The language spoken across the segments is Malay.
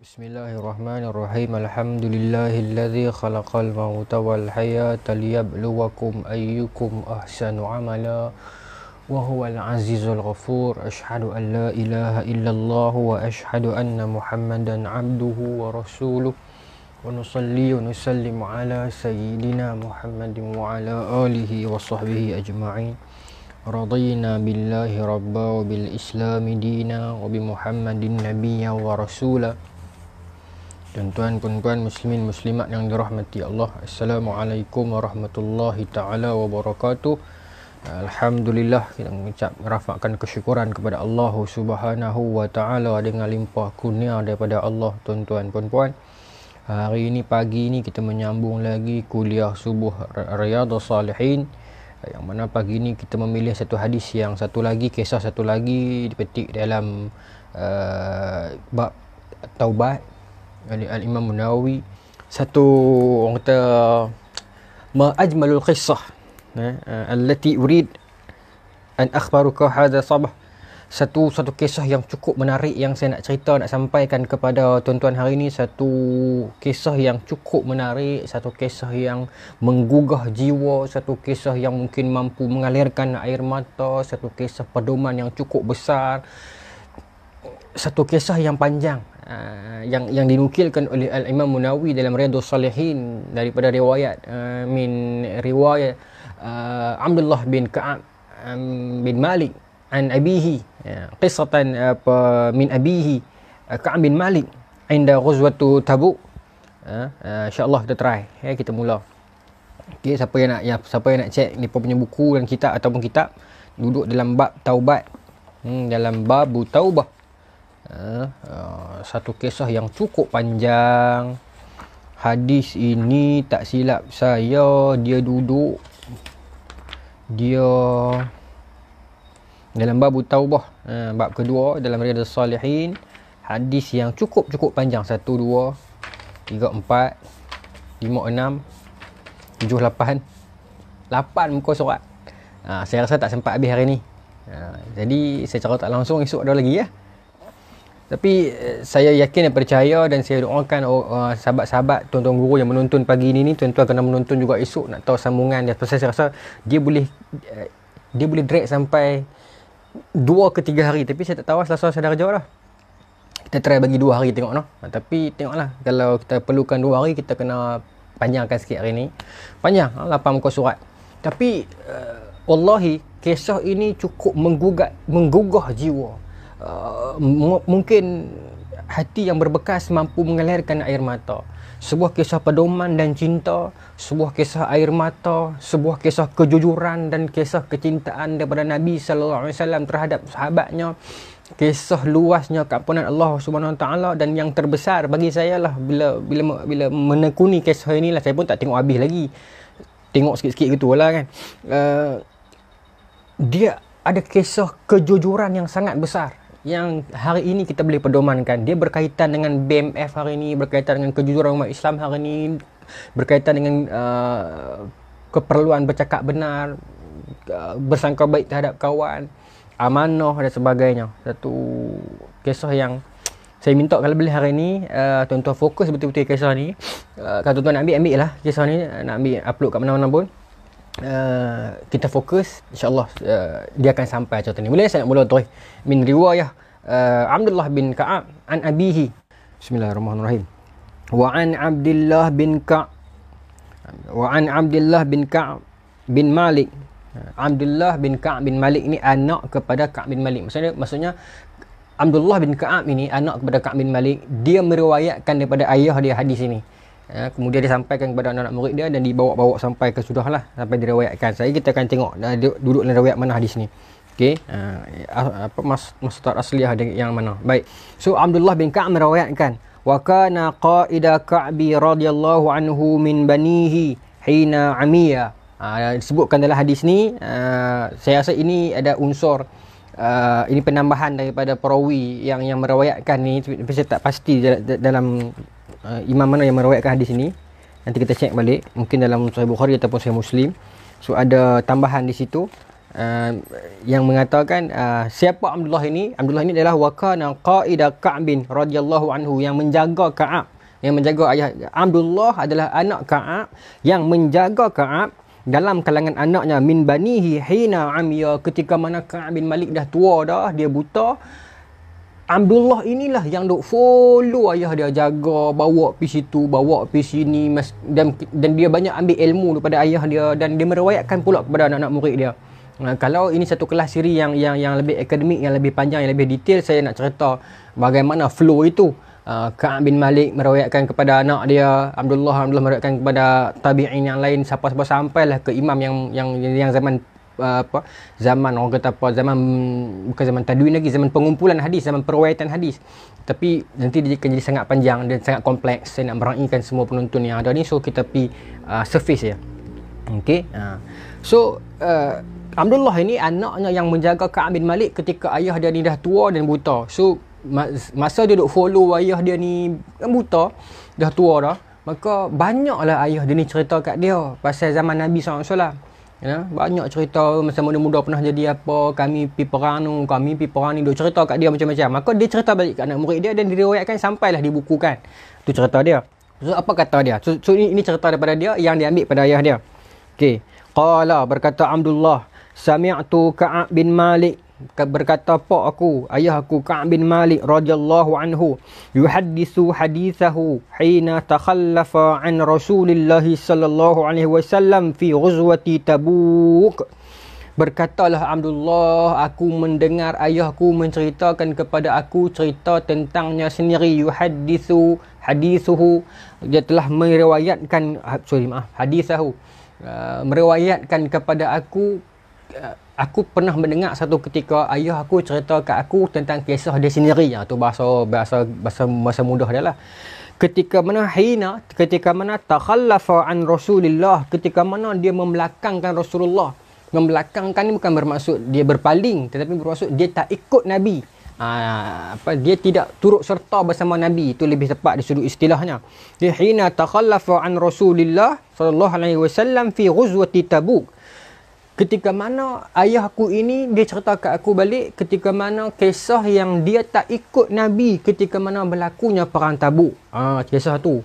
Bismillahirrahmanirrahim. Alhamdulillahilladzi khalaqal mauta wal hayata liyabluwakum ayyukum ahsanu amala wa huwal azizul ghafur. Asyhadu an la ilaha illallah wa asyhadu anna Muhammadan abduhu wa rasuluh. Wa nusalli wa nusallimu ala sayyidina Muhammadin wa ala alihi wa sahbihi ajma'in. Radina billahi rabba wa bil islami dina wa bi Muhammadin nabiyya wa rasula. Tuan-tuan, puan-puan, muslimin, muslimat yang dirahmati Allah, Assalamualaikum warahmatullahi ta'ala wabarakatuh. Alhamdulillah, kita mengucap merafakkan kesyukuran kepada Allah subhanahu wa ta'ala dengan limpah kurnia daripada Allah. Tuan-tuan, puan-puan, hari ini, pagi ini kita menyambung lagi kuliah subuh Riyadhus Salihin, yang mana pagi ini kita memilih satu hadis yang satu lagi, kisah satu lagi dipetik dalam bab Taubat oleh Al-Imam Nawawi. Satu orang kata ma ajmalul qissah allati urid an akhbaruka hadha sabah. Satu kisah yang cukup menarik yang saya nak cerita, nak sampaikan kepada tuan-tuan hari ini. Satu kisah yang cukup menarik, satu kisah yang menggugah jiwa, satu kisah yang mungkin mampu mengalirkan air mata, satu kisah pedoman yang cukup besar, satu kisah yang panjang, yang dinukilkan oleh Al-Imam Nawawi dalam Riyadhus Salihin daripada riwayat min riwayat Abdullah bin Ka'ab bin Malik an abihi, qissatan min abihi Ka'ab bin Malik inda ghazwatu Tabuk. InsyaAllah kita try, kita mula. Okay, siapa yang nak check ni punya buku dan kitab ataupun kitab, duduk dalam bab taubat, dalam bab taubah. Satu kisah yang cukup panjang. Hadis ini tak silap saya, dia dalam bab taubah, bab kedua dalam Riyadhus Salihin. Hadis yang cukup panjang, 1, 2, 3, 4, 5, 6, 7, 8 muka surat. Saya rasa tak sempat habis hari ni. Jadi secara tak langsung esok ada lagi ya. Tapi saya yakin dan percaya, dan saya doakan sahabat-sahabat, tuan-tuan guru yang menonton pagi ini, tuan-tuan kena menonton juga esok, nak tahu sambungan dia. Pasal saya rasa dia boleh drag sampai 2 ke 3 hari. Tapi saya tak tahu Selasa saya dah kerja dah. Kita try bagi 2 hari tengok noh. Tapi tengoklah, kalau kita perlukan 2 hari, kita kena panjangkan sikit hari ni. Panjang, 8 muka surat. Tapi wallahi, kisah ini cukup menggugah jiwa. Mungkin hati yang berbekas mampu mengalirkan air mata. Sebuah kisah pedoman dan cinta, sebuah kisah air mata, sebuah kisah kejujuran dan kisah kecintaan daripada Nabi sallallahu alaihi wasallam terhadap sahabatnya. Kisah luasnya keampunan Allah Subhanahu Wa Taala, dan yang terbesar bagi saya lah, bila menekuni kisah inilah, saya pun tak tengok habis lagi. Tengok sikit-sikit gitulah kan. Dia ada kisah kejujuran yang sangat besar yang hari ini kita boleh pedomankan. Dia berkaitan dengan BMF hari ini, berkaitan dengan kejujuran umat Islam hari ini, berkaitan dengan keperluan bercakap benar, bersangka baik terhadap kawan, amanah dan sebagainya. Satu kisah yang saya minta kalau boleh hari ini tuan-tuan fokus betul-betul kisah ni. Kalau tuan-tuan nak ambil lah kisah ni, nak ambil upload kat mana-mana pun, kita fokus, insyaAllah dia akan sampai macam ni. Boleh saya nak mula terus min riwayah Abdullah bin Ka'ab an abihi. Bismillahirrahmanirrahim. Wa an Abdullah bin Ka'ab bin Malik. Abdullah bin Ka'ab bin Malik ni anak kepada Ka'ab bin Malik. Maksudnya Abdullah bin Ka'ab ini anak kepada Ka'ab bin Malik. Dia meriwayatkan daripada ayah dia hadis ini. Kemudian dia sampaikan kepada anak-anak murid dia, dan dibawa sampai ke sudahlah, sampai diriwayatkan. Kita akan tengok duduk dalam riwayat mana hadis ni. Okey, masdar asliah yang mana. Baik. So Abdullah bin Ka'ab meriwayatkan, wa kana qaida Ka'bi radhiyallahu anhu min banihi hina amiya. Disebutkan dalam hadis ni, saya rasa ini ada unsur ini penambahan daripada perawi yang meriwayatkan ni, tapi saya tak pasti dalam imam mana yang meriwayatkan hadis ini. Nanti kita cek balik, mungkin dalam Sahih Bukhari ataupun Sahih Muslim. So ada tambahan di situ. yang mengatakan siapa Abdullah ini? Abdullah ini adalah wakana qaida Ka'bin radhiyallahu anhu, yang menjaga Ka'ab, yang menjaga ayah. Abdullah adalah anak Ka'ab yang menjaga Ka'ab dalam kalangan anaknya, min banihi hina amiya, ketika mana Ka'ab bin Malik dah tua dah, dia buta. Abdullah inilah yang duk follow ayah dia, jaga, bawa pergi situ, bawa pergi sini, dan dia banyak ambil ilmu daripada ayah dia, dan dia meriwayatkan pula kepada anak-anak murid dia. Kalau ini satu kelas siri yang lebih akademik, yang lebih panjang, yang lebih detail, saya nak cerita bagaimana flow itu. Ka'ab bin Malik meriwayatkan kepada anak dia, Abdullah meriwayatkan kepada tabi'in yang lain, siapa-siapa, sampailah ke imam yang zaman zaman orang kata apa, zaman bukan zaman tadwin lagi, zaman pengumpulan hadis, zaman perwayatan hadis. Tapi nanti dia akan jadi sangat panjang dan sangat kompleks. Saya nak meraikan semua penonton yang ada ni, so kita pergi surface je. Okey. So Abdullah ini anaknya yang menjaga Ka'ab bin Malik ketika ayah dia ni dah tua dan buta. So masa dia duk follow ayah dia ni buta, dah tua dah, maka banyaklah ayah dia ni cerita kat dia pasal zaman Nabi SAW. Ya, banyak cerita masa muda-muda pernah jadi apa, kami pi perang ni, duk cerita kat dia macam-macam. Maka dia cerita balik kat anak murid dia dan diriwayatkan sampailah dibukukan. Tu cerita dia. So apa kata dia? So ini cerita daripada dia yang diambil pada ayah dia. Okey. Qala, berkata Abdullah, sami'tu Ka'ab bin Malik, berkata pak aku, ayah aku Ka'ab bin Malik radhiyallahu anhu, yuhaddisu hadithahu hina takhallafa an Rasulillah sallallahu alaihi wasallam fi ghazwati Tabuk. Berkatalah Abdullah, aku mendengar ayahku menceritakan kepada aku cerita tentangnya sendiri. Yuhaddisu hadithuhu, dia telah meriwayatkan, hadithahu, meriwayatkan kepada aku. Aku pernah mendengar satu ketika ayah aku cerita kat aku tentang kisah dia sendiri. Tu bahasa mudah dia lah. Ketika mana takhallafa an Rasulillah, ketika mana dia membelakangkan Rasulullah. Membelakangkan ni bukan bermaksud dia berpaling, tetapi bermaksud dia tak ikut Nabi. Dia tidak turut serta bersama Nabi, itu lebih tepat di sudut istilahnya. Dia hina takhallafa an Rasulillah sallallahu alaihi wasallam fi ghazwati Tabuk. Ketika mana ayahku ini, dia cerita kat aku balik ketika mana kisah yang dia tak ikut Nabi ketika mana berlakunya perang Tabuk. Kisah tu.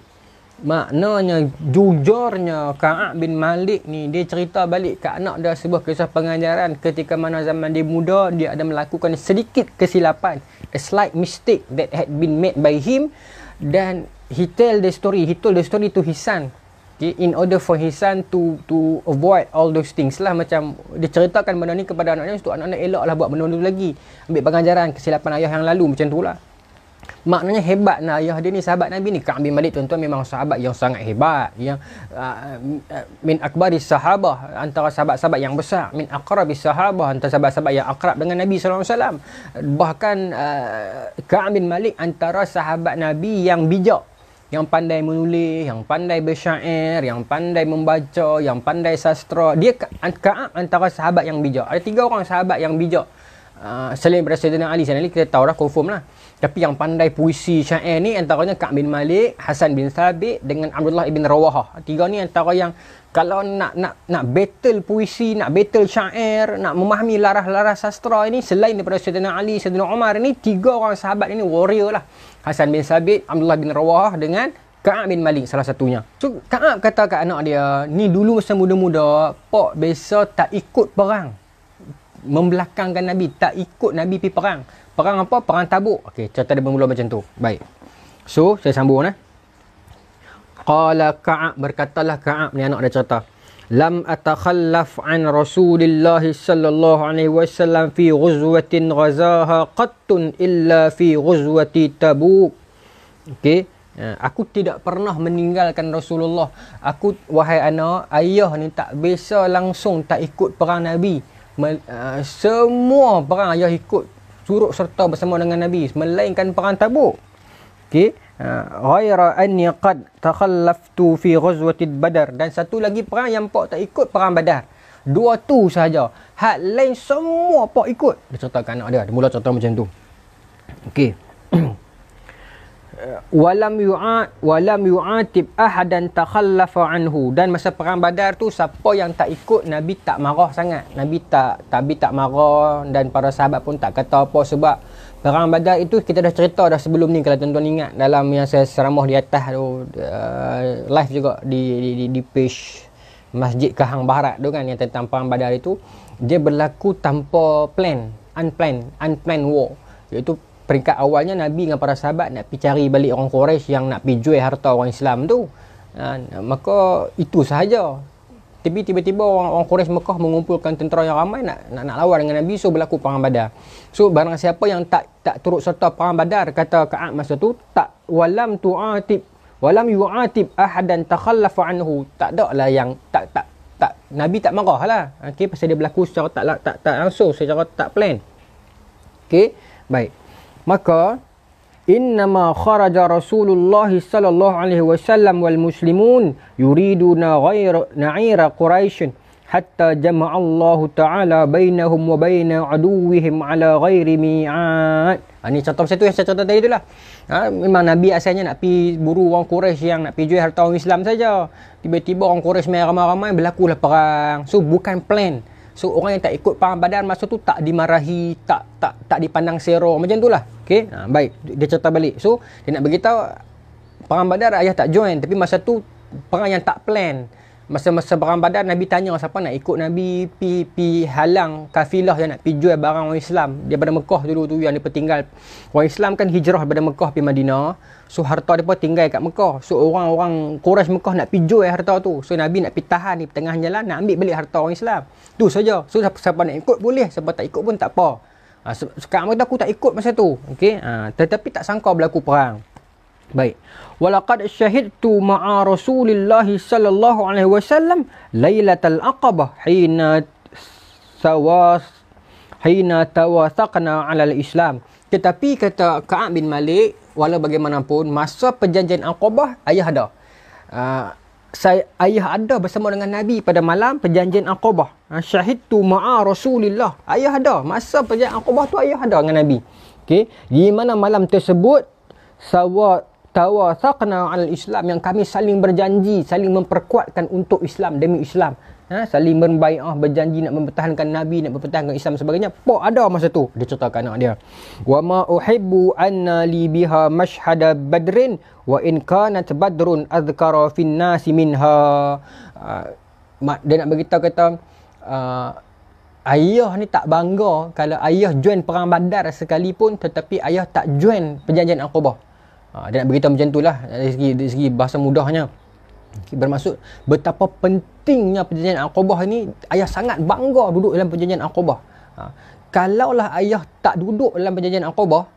Maknanya jujurnya Ka'ab bin Malik ni, dia cerita balik kat anak dia sebuah kisah pengajaran ketika mana zaman dia muda, dia ada melakukan sedikit kesilapan, a slight mistake that had been made by him, dan he told the story to his son. Okay, in order for his son to avoid all those things lah. Macam dia ceritakan benda ni kepada anaknya untuk anak-anak elaklah buat benda tu lagi, ambil pengajaran kesilapan ayah yang lalu, macam tu lah. Maknanya hebatnya ayah dia ni, sahabat Nabi ni. Ka'ab bin Malik tuan-tuan memang sahabat yang sangat hebat, yang min akbaris sahabah, antara sahabat-sahabat yang besar, min aqrabis sahabah, antara sahabat-sahabat yang akrab dengan Nabi SAW. Bahkan Ka'ab bin Malik antara sahabat Nabi yang bijak, yang pandai menulis, yang pandai bersyair, yang pandai membaca, yang pandai sastra. Dia Ka'ab antara sahabat yang bijak. Ada 3 orang sahabat yang bijak. Selain daripada Sayyidina Ali, Sayyidina Ali kita tahu dah, confirm lah. Tapi yang pandai puisi syair ni antaranya Ka'ab bin Malik, Hasan bin Thabit dengan Abdullah ibn Rawahah. 3 ni antara yang kalau nak battle puisi, nak battle syair, nak memahami laras-laras sastra ini, selain daripada Sayyidina Ali, Sayyidina Umar ni, 3 orang sahabat ini warrior lah. Hasan bin Thabit, Abdullah bin Rawahah dengan Ka'ab bin Malik salah satunya. So Ka'ab kata kat anak dia, ni dulu masa muda-muda, pak biasa tak ikut perang, membelakangkan Nabi, tak ikut Nabi pergi perang. Perang apa? Perang Tabuk. Okey, cerita dia bermula macam tu. Baik. So, saya sambung Qala Ka'ab, berkatalah Ka'ab ni, anak dia cerita. Lam atakhallaf an Rasulillah sallallahu alaihi wasallam fi ghuzwatin ghazaha qattun illa fi ghuzwati Tabuk. Okey. Aku tidak pernah meninggalkan Rasulullah. Wahai anak, ayah ni tak biasa langsung tak ikut perang Nabi. Semua perang ayah ikut, turut serta bersama dengan Nabi, melainkan perang Tabuk. Okey. Ghaira anni qad takhallaftu fi ghazwati Badar, dan satu lagi perang yang pak tak ikut, perang Badar. 2 tu sahaja. Hak lain semua pak ikut. Dia ceritakan anak dia. Dia mula cerita macam tu. Okey. walam yu'atib ahadan takhallafa anhu. Dan masa perang Badar tu siapa yang tak ikut, Nabi tak marah sangat. Nabi tak marah, dan para sahabat pun tak kata apa. Sebab perang Badar itu kita dah cerita dah sebelum ni, kalau tuan-tuan ingat, dalam yang saya ceramah di atas tu, live juga di page Masjid Kahang Baharat tu kan, yang tentang perang Badar itu. Dia berlaku tanpa plan, unplanned war. Iaitu peringkat awalnya Nabi dengan para sahabat nak pergi cari balik orang Quraisy yang nak pergi jual harta orang Islam tu. Maka itu sahaja. Tapi tiba-tiba orang Quraisy Mekah mengumpulkan tentera yang ramai nak lawan dengan Nabi. So berlaku perang Badar. So barang siapa yang tak turut serta perang Badar, kata Ka'ab masa tu, walam yu'atib ahadan takhallafa anhu. Tak ada lah yang tak Nabi tak marah lah. Okey, pasal dia berlaku secara tak langsung, secara tak plan. Okey, baik. Maka innama kharaja Rasulullah sallallahu alaihi wasallam wal muslimun yuriduna na'ira Quraisy hatta jama'a Allah taala bainahum wa baina aduwwihim ala ghairi mi'ad. Ini contoh satu yang saya cerita tadi itulah. Memang Nabi asalnya nak pi buru orang Quraisy yang nak pi jual harta orang Islam saja. Tiba-tiba orang Quraisy mai ramai-ramai, berlakulah perang. So bukan plan. So orang yang tak ikut perang Badar masa tu tak dimarahi, tak dipandang sero, macam itulah. Okey, baik, dia cerita balik. So dia nak beritahu perang Badar ayah tak join, tapi masa tu perang yang tak plan. Masa perang Badar, Nabi tanya siapa nak ikut Nabi pi halang kafilah yang nak pi jual barang orang Islam daripada Mekah dulu tu, yang dia tinggal. Orang Islam kan hijrah daripada Mekah pi Madinah. So harta depa tinggal kat Mekah. So orang Quraisy Mekah nak pi jual harta tu. So Nabi nak pi tahan di tengah jalan, nak ambil balik harta orang Islam. Tu saja. So siapa nak ikut boleh, siapa tak ikut pun tak apa. Sekarang aku tak ikut masa tu. Okey. Tetapi tak sangka berlaku perang. Baik. Walaqad syahidtu ma'a Rasulillah sallallahu alaihi wasallam lailatul aqabah hina tawathaqna 'ala al-Islam. Tetapi kata Ka'ab bin Malik, walau bagaimanapun masa perjanjian Aqabah ayah ada. Ayah ada bersama dengan Nabi pada malam perjanjian Aqabah. Syahidtu ma'a Rasulillah. Ayah ada masa perjanjian Aqabah tu, ayah ada dengan Nabi. Okey, di mana malam tersebut tawathaqna 'alal Islam, yang kami saling berjanji, saling memperkuatkan untuk Islam, demi Islam. Saling berbai'ah, berjanji nak mempertahankan Nabi, nak mempertahankan Islam sebagainya. Ada masa tu dia ceritakan anak dia. Wa ma uhibbu anna li biha mashhada badrin wa in kanat badrun adhkara fin nasi minha. Dia nak beritahu kata ayah ni tak bangga kalau ayah join perang Badar sekalipun, tetapi ayah tak join perjanjian Aqabah. Dia nak beritahu macam itulah dari segi bahasa mudahnya. Bermaksud betapa pentingnya perjanjian Aqabah ini. Ayah sangat bangga duduk dalam perjanjian Aqabah. Kalaulah ayah tak duduk dalam perjanjian Aqabah,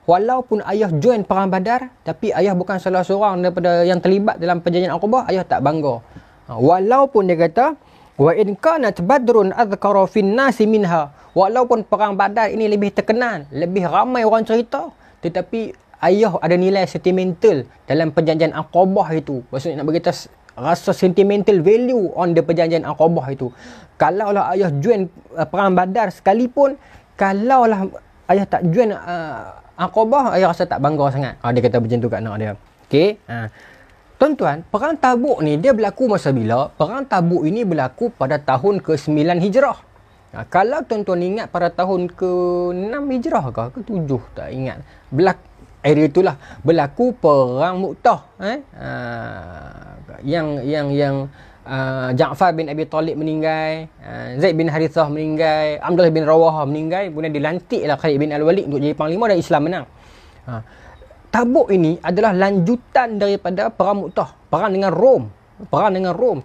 walaupun ayah join perang Badar, tapi ayah bukan salah seorang daripada yang terlibat dalam perjanjian Aqabah, ayah tak bangga. Walaupun dia kata wa in kanat badrun adhkara fin nasi minha, walaupun perang Badar ini lebih terkenal, lebih ramai orang cerita, tetapi ayah ada nilai sentimental dalam perjanjian Aqabah itu. Maksudnya nak berkata rasa sentimental value on the perjanjian Aqabah itu. Kalaulah ayah join perang Badar sekalipun, kalaulah ayah tak join Aqabah, ayah rasa tak bangga sangat. Dia kata macam tu kat anak dia. Okey. Tuan-tuan, perang Tabuk ni dia berlaku masa bila? Perang Tabuk ini berlaku pada tahun ke-9 Hijrah. Kalau tuan-tuan ingat pada tahun ke-6 Hijrah ke 7, tak ingat. Area itulah berlaku perang Mu'tah. Yang Ja'far bin Abi Talib meninggal, Zaid bin Harithah meninggal, Abdullah bin Rawahah meninggal, kemudian dilantiklah Khalid bin Al-Walid untuk jadi panglima dan Islam menang. Tabuk ini adalah lanjutan daripada perang Mu'tah, perang dengan Rom.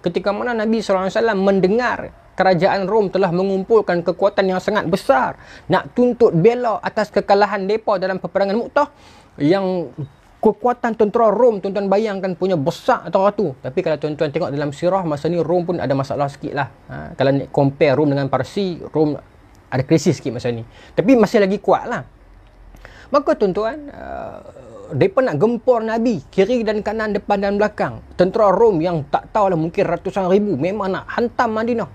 Ketika mana Nabi SAW mendengar kerajaan Rom telah mengumpulkan kekuatan yang sangat besar nak tuntut bela atas kekalahan mereka dalam peperangan Mu'tah, yang kekuatan tentera Rom, tuan-tuan bayangkan punya besar atau ratu. Tapi kalau tuan-tuan tengok dalam sirah, masa ni Rom pun ada masalah sikit lah. Kalau compare Rom dengan Parsi, Rom ada krisis sikit masa ni, tapi masih lagi kuat lah. Maka tuan-tuan, mereka nak gempur Nabi kiri dan kanan, depan dan belakang. Tentera Rom yang tak tahulah mungkin ratusan ribu memang nak hantam Madinah.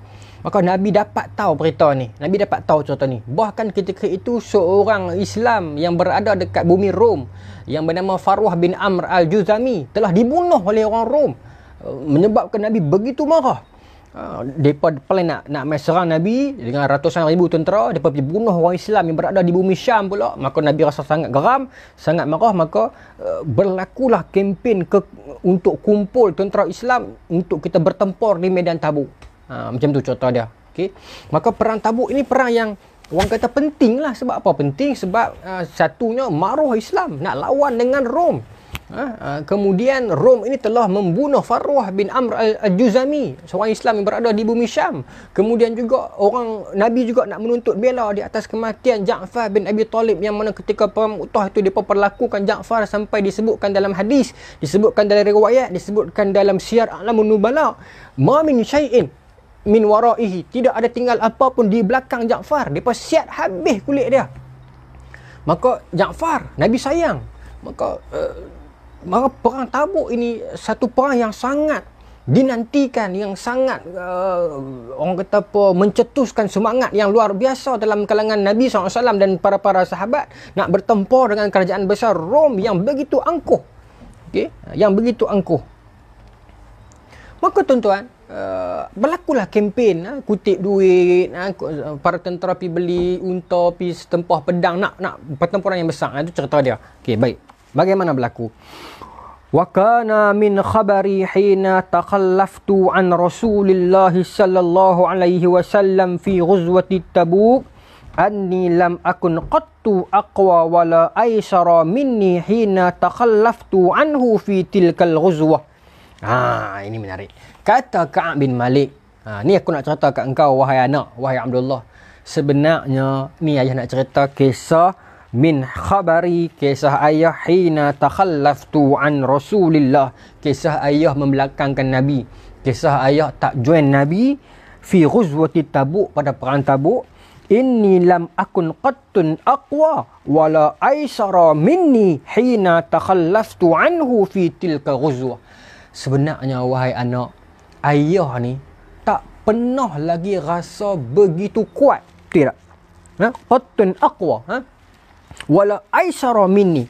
Maka Nabi dapat tahu berita ni. Nabi dapat tahu cerita ni. Bahkan ketika itu seorang Islam yang berada dekat bumi Rom yang bernama Farwah bin Amr al-Juzami telah dibunuh oleh orang Rom. Menyebabkan Nabi begitu marah. Mereka plan nak main serang Nabi dengan ratusan ribu tentera. Mereka pergi bunuh orang Islam yang berada di bumi Syam pula. Maka Nabi rasa sangat geram, sangat marah. Maka berlakulah kempen untuk kumpul tentera Islam untuk kita bertempur di medan Tabuk. Macam tu cerita dia. Okay. Maka perang Tabuk ini perang yang orang kata penting lah. Sebab apa penting? Sebab satunya maruh Islam nak lawan dengan Rom. Kemudian Rom ini telah membunuh Farwah bin Amr al-Juzami, seorang Islam yang berada di bumi Syam. Kemudian juga orang Nabi juga nak menuntut bela di atas kematian Ja'far bin Abi Talib, yang mana ketika perang Mu'tah itu mereka perlakukan Ja'far sampai disebutkan dalam hadis, disebutkan dalam riwayat, disebutkan dalam Syiar A'lamun Nubala, ma min syai'in min waraihi, tidak ada tinggal apa pun di belakang Ja'far. Mereka siap habis kulit dia. Maka Ja'far Nabi sayang. Maka perang Tabuk ini satu perang yang sangat dinantikan, yang sangat orang kata apa, mencetuskan semangat yang luar biasa dalam kalangan Nabi SAW dan para sahabat nak bertempur dengan kerajaan besar Rom yang begitu angkuh. Okay? Yang begitu angkuh. Maka tuan-tuan, berlakulah kempen, kutip duit, para tentera pergi beli unta, pergi tempah pedang, nak pertempuran yang besar. Itu cerita dia. Okey, baik. Bagaimana berlaku? Wa kana min khabari hina takhallaftu an Rasulillah sallallahu alaihi wasallam fi ghuzwati Tabuk anni lam akun qattu aqwa wala aysara minni hina takhallaftu anhu fi tilkal ghuzwah. Ini menarik. Kata Ka'ab bin Malik. Ni aku nak cerita kat engkau wahai anak, wahai Abdullah. Sebenarnya ni ayah nak cerita kisah min khabari, kisah ayah hina takhallaftu an Rasulillah, kisah ayah membelakangkan Nabi, kisah ayah tak join Nabi fi ghuzwati Tabuk, pada perang Tabuk. Inni lam akun qattun aqwa wala aisara minni hina takhallaftu anhu fi tilka ghuzwah. Sebenarnya wahai anak, ayah ni tak pernah lagi rasa begitu kuat. Tidak. Qattun aqwa, wala aisara minni.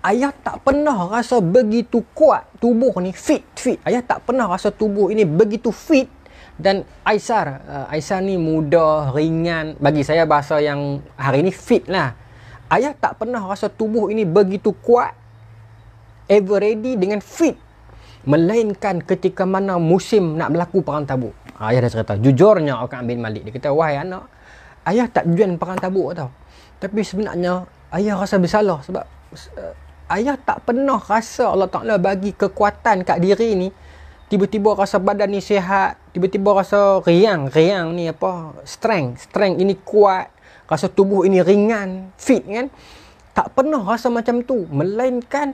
Ayah tak pernah rasa begitu kuat tubuh ni, fit. Ayah tak pernah rasa tubuh ini begitu fit. Dan aisar ni muda, ringan. Bagi saya bahasa yang hari ni fit lah. Ayah tak pernah rasa tubuh ini begitu kuat, ever ready dengan fit, melainkan ketika mana musim nak berlaku perang Tabuk. Ayah dah cerita. Jujurnya Ka'ab bin Malik, dia kata, wahai anak, ayah tak join perang Tabuk tau. Tapi sebenarnya ayah rasa bersalah sebab ayah tak pernah rasa Allah Ta'ala bagi kekuatan kat diri ni. Tiba-tiba rasa badan ni sihat, tiba-tiba rasa riang ni apa, strength ini kuat, rasa tubuh ini ringan, fit kan. Tak pernah rasa macam tu, melainkan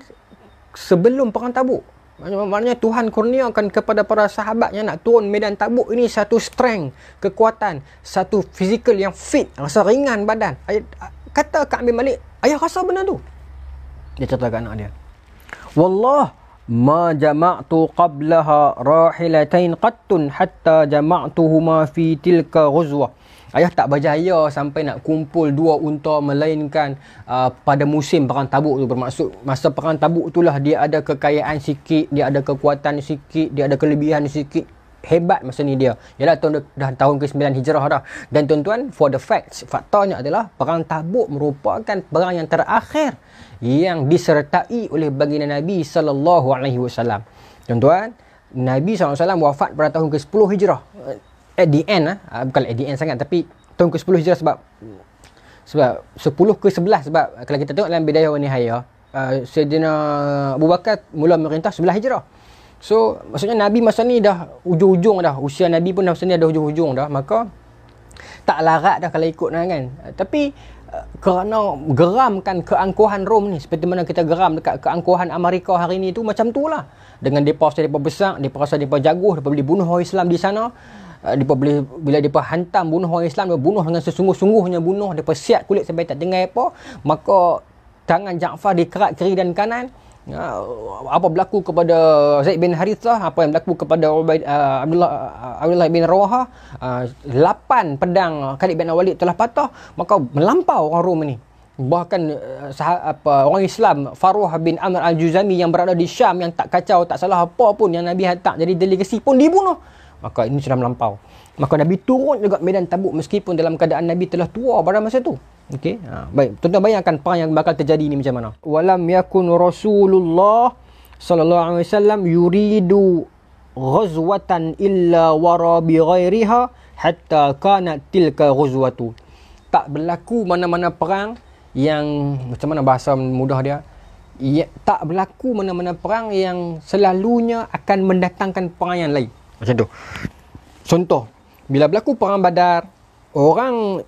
sebelum perang Tabuk. Maknanya Tuhan kurniakan kepada para sahabat yang nak turun medan Tabuk ini satu strength, kekuatan, satu fizikal yang fit, rasa ringan badan. Kata Ka'ab bin Malik, ayah rasa benda tu. Dia cerita kat anak dia, wallah ma jama'tu qablaha rahilatain qattun hatta jama'tuhuma fi tilka ghuzwah. Ayah tak berjaya sampai nak kumpul dua unta, melainkan pada musim perang Tabuk tu. Bermaksud masa perang Tabuk itulah dia ada kekayaan sikit, dia ada kekuatan sikit, dia ada kelebihan sikit. Hebat masa ni dia. Yalah dah tahun ke-9 Hijrah dah. Dan tuan-tuan, for the facts, faktanya adalah perang Tabuk merupakan perang yang terakhir yang disertai oleh baginda Nabi sallallahu alaihi wasallam. Tuan-tuan, Nabi sallallahu alaihi wasallam wafat pada tahun ke-10 Hijrah. At the end bukan at the end sangat, tapi tahun ke-10 Hijrah sebab 10 ke 11, sebab kalau kita tengok dalam Bidayah wa Nihayah, Sayyidina Abu Bakar mula merintah 11 Hijrah. So maksudnya Nabi masa ni dah hujung-hujung dah, usia Nabi pun masa ni dah hujung-hujung dah, maka tak larat dah kalau ikut kan. Tapi kerana geramkan keangkuhan Rom ni, seperti mana kita geram dekat keangkuhan Amerika hari ni tu, macam tu lah. Dengan mereka rasa mereka besar, mereka rasa mereka jago, mereka boleh bunuh orang Islam di sana. Mereka boleh, bila mereka hantam bunuh orang Islam, mereka bunuh dengan sesungguh-sungguhnya bunuh, mereka siap kulit sampai tak tinggal apa. Maka tangan Ja'far dikerat kiri dan kanan, Apa berlaku kepada Zaid bin Harithah, apa yang berlaku kepada Abdullah bin Rawaha, 8 pedang Khalid bin Walid telah patah, maka melampau orang Rom ni. Bahkan orang Islam Farwah bin Amr al-Juzami yang berada di Syam, yang tak kacau, tak salah apa pun yang Nabi hantar jadi delegasi pun dibunuh. Maka ini sudah melampau. Maka Nabi turun juga medan Tabuk meskipun dalam keadaan Nabi telah tua pada masa tu. Okey. Baik, tuan-tuan bayangkan perang yang bakal terjadi ni macam mana. Walam yakun Rasulullah sallallahu alaihi wasallam yuridu ghazwatan illa wara bi ghairiha hatta kanat tilka ghazwatu. Tak berlaku mana-mana perang yang, macam mana bahasa mudah dia, tak berlaku mana-mana perang yang selalunya akan mendatangkan perang yang lain. Macam tu. Contoh, bila berlaku perang Badar, orang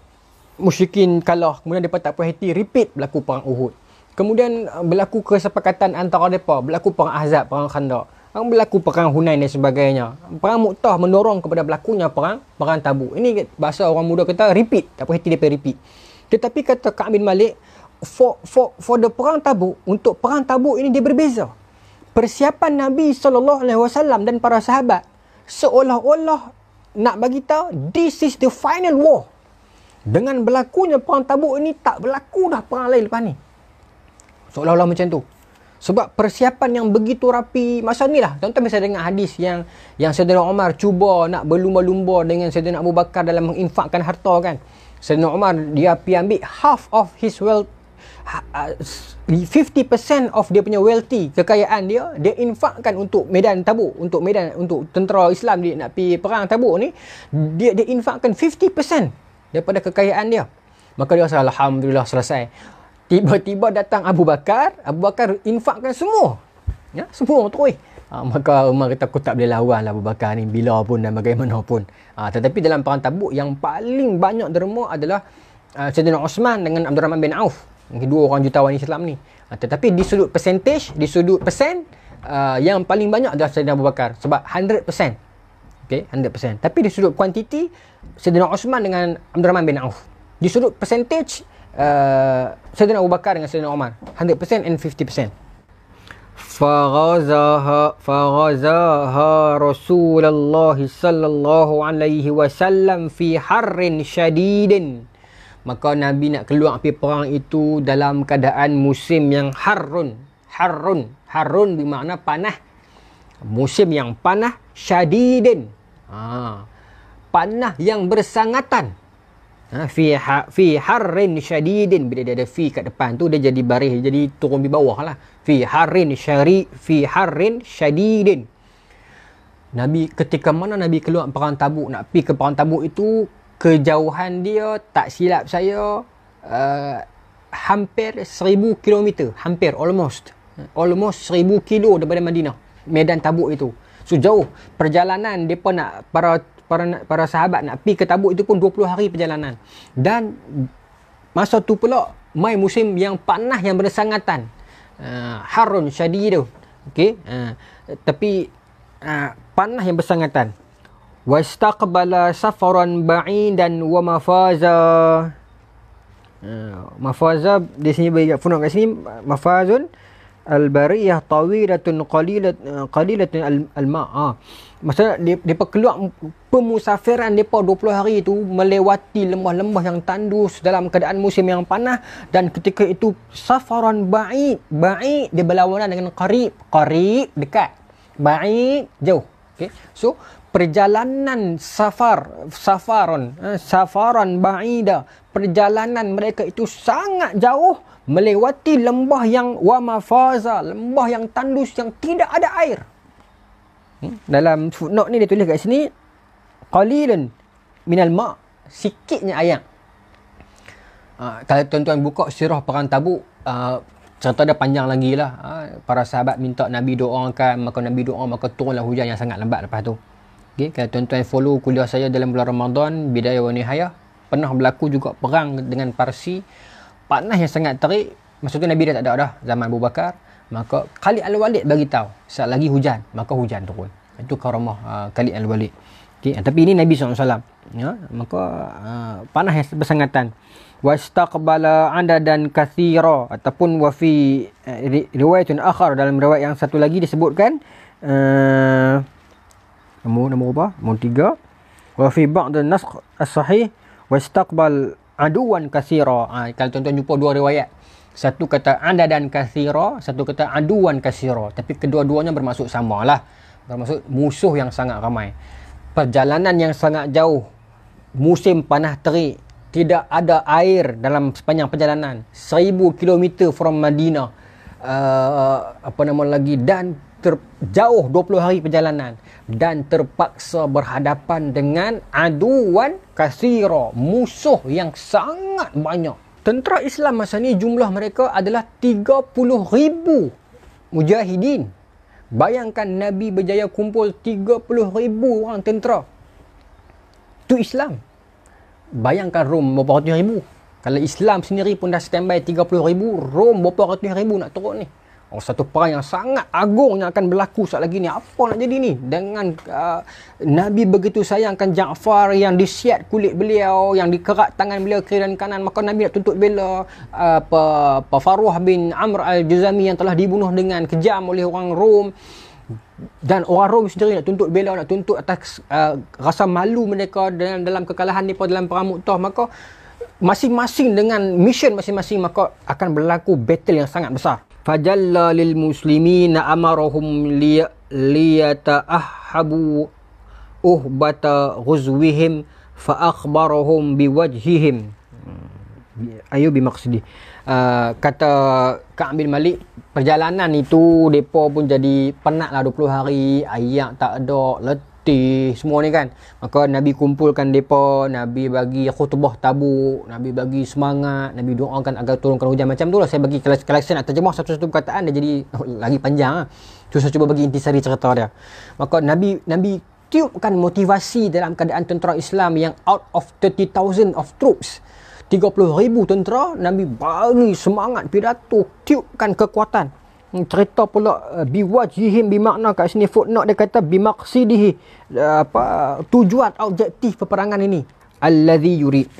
musyrikin kalah, kemudian mereka tak puas hati, repeat berlaku perang Uhud. Kemudian berlaku kesepakatan antara mereka, berlaku perang Ahzab, perang Khandaq, berlaku perang Hunain dan sebagainya. Perang Mu'tah mendorong kepada berlakunya perang Tabuk. Ini bahasa orang muda kata repeat, tak puas hati dia repeat. Tetapi kata Ka'ab bin Malik, for the perang Tabuk, untuk perang Tabuk ini dia berbeza. Persiapan Nabi SAW dan para sahabat seolah-olah nak bagi tahu this is the final war. Dengan berlakunya perang Tabuk ini, tak berlaku dah perang lain lepas ni. Seolah-olah macam tu. Sebab persiapan yang begitu rapi masa ni lah. Tuan-tuan bisa dengar hadis yang Saidina Umar cuba nak berlumba-lumba dengan Saidina Abu Bakar dalam menginfakkan harta kan. Saidina Umar dia pergi ambil half of his wealth, 50% of dia punya wealthy, kekayaan dia infakkan untuk medan Tabuk, untuk tentera Islam dia nak pergi perang Tabuk ni, dia infakkan 50% daripada kekayaan dia. Maka dia rasa alhamdulillah selesai. Tiba-tiba datang Abu Bakar infakkan semua. Ya, semua terus. Maka Umar kata, aku tak boleh lawan lah Abu Bakar ni bila pun dan bagaimanapun. Tetapi dalam perang Tabuk yang paling banyak derma adalah Saidina Osman dengan Abdul Rahman bin Auf. Dua orang jutawan Islam ni. Tetapi di sudut percentage, di sudut persen, yang paling banyak adalah Saidina Abu Bakar. Sebab 100%. Okay, 100%. Tapi di sudut kuantiti, Saidina Osman dengan Abdul Rahman bin Auf. Di sudut percentage, Saidina Abu Bakar dengan Saidina Umar. 100% and 50%. Faghazaha Rasulullah sallallahu alaihi wasallam fi harrin syadidin. Maka Nabi nak keluar pergi perang itu dalam keadaan musim yang harun bermakna panah. Musim yang panah, syadidin. Panah yang bersangatan. Fi harrin syadidin, bila dia ada fi kat depan tu dia jadi baris, jadi turun di bawah lah. Fi harrin syadidin. Nabi, ketika mana Nabi keluar perang Tabuk, nak pergi ke perang Tabuk itu, kejauhan dia tak silap saya hampir 1000 km, hampir almost 1000 kilo daripada Madinah, medan Tabuk itu. So jauh perjalanan depa nak, para sahabat nak pergi ke Tabuk itu pun 20 hari perjalanan. Dan masa tu pula mai musim yang panas yang bersangatan, harun syadid tu. Okey, tapi panas yang bersangatan. Wastaqbala safaran ba'idan wa mafaza. Mafaza di sini bagi funuk kat sini, mafazun al-bariyah tawilatun qalilatun al-ma'. Maksudnya depa keluar pemusafiran depa 20 hari itu melewati lembah-lembah yang tandus dalam keadaan musim yang panas, dan ketika itu safaran ba'id dia berlawanan dengan qarib dekat, ba'id jauh. Okey, so perjalanan safaran ba'ida, perjalanan mereka itu sangat jauh melewati lembah yang wa mafaza, lembah yang tandus yang tidak ada air. Dalam footnote ni dia tulis kat sini qalilan minal ma', sikitnya air. Kalau tuan-tuan buka sirah perang Tabuk, cerita dia panjang lagi lah. Para sahabat minta Nabi doakan, maka Nabi doa, maka turunlah hujan yang sangat lambat lepas tu. Okay, kalau tuan-tuan follow kuliah saya dalam bulan Ramadan, Bidayah wa Nihayah, pernah berlaku juga perang dengan Parsi, panas yang sangat terik. Masa tu Nabi dah tak ada dah, zaman Abu Bakar. Maka Khalid Al-Walid bagi tahu, saat lagi hujan, maka hujan turun. Itu karamah Khalid Al-Walid. Okay, tapi ini Nabi SAW. Ya, maka panas yang bersangatan. wastaqbala adadan kathira, ataupun wa fi riwayatun akhar, dalam riwayat yang satu lagi disebutkan nombor apa? Nombor 3. Wa fi ba'd an-nasakh as-sahih wastaqbal aduwan kathira. Kalau tuan-tuan jumpa dua riwayat, satu kata adadan kathira, satu kata aduwan kathira, tapi kedua-duanya bermaksud samalah, bermaksud musuh yang sangat ramai. Perjalanan yang sangat jauh, musim panas terik, tidak ada air dalam sepanjang perjalanan, 1000 km from Madinah, dan jauh 20 hari perjalanan, dan terpaksa berhadapan dengan aduwan kathira, musuh yang sangat banyak. Tentera Islam masa ni jumlah mereka adalah 30,000 mujahidin. Bayangkan Nabi berjaya kumpul 30,000 orang tentera. Itu Islam. Bayangkan Rom berapa ratus ribu. Kalau Islam sendiri pun dah standby 30,000, Rom berapa ratus ribu nak turun ni. Satu perang yang sangat agung yang akan berlaku saat lagi ni. Apa nak jadi ni? Dengan Nabi begitu sayangkan Ja'far yang disiat kulit beliau, yang dikerat tangan beliau kiri dan kanan, maka Nabi nak tuntut bela Faruh bin Amr al-Juzami yang telah dibunuh dengan kejam oleh orang Rom. Dan orang Rom sendiri nak tuntut bela, nak tuntut atas rasa malu mereka dalam kekalahan mereka dalam perang Mu'tah. Maka masing-masing dengan mission masing-masing, maka akan berlaku battle yang sangat besar. Fajalla lil muslimina amarahum liyata'ahhabu uhbata ghuzwihim fa akhbarahum biwajhihim. Ayo bimaksudi. Kata Ka'ab bin Malik, perjalanan itu depa pun jadi penatlah 20 hari, ayak tak ada, letih semua ni kan. Maka Nabi kumpulkan depa, Nabi bagi khutbah Tabuk, Nabi bagi semangat, Nabi doakan agar turunkan hujan. Macam tu lah saya bagi collection atau terjemah satu-satu perkataan, dia jadi lagi panjang lah. Tu saya cuba bagi intisari cerita dia. Maka Nabi tiupkan motivasi dalam keadaan tentera Islam yang out of 30,000 of troops, 30,000 tentera, Nabi bagi semangat pidato, tiupkan kekuatan. Cerita pula biwajhihim, bermakna kat sini footnote dia kata bimaqsidihi, tujuan objektif peperangan ini, allazi yurid.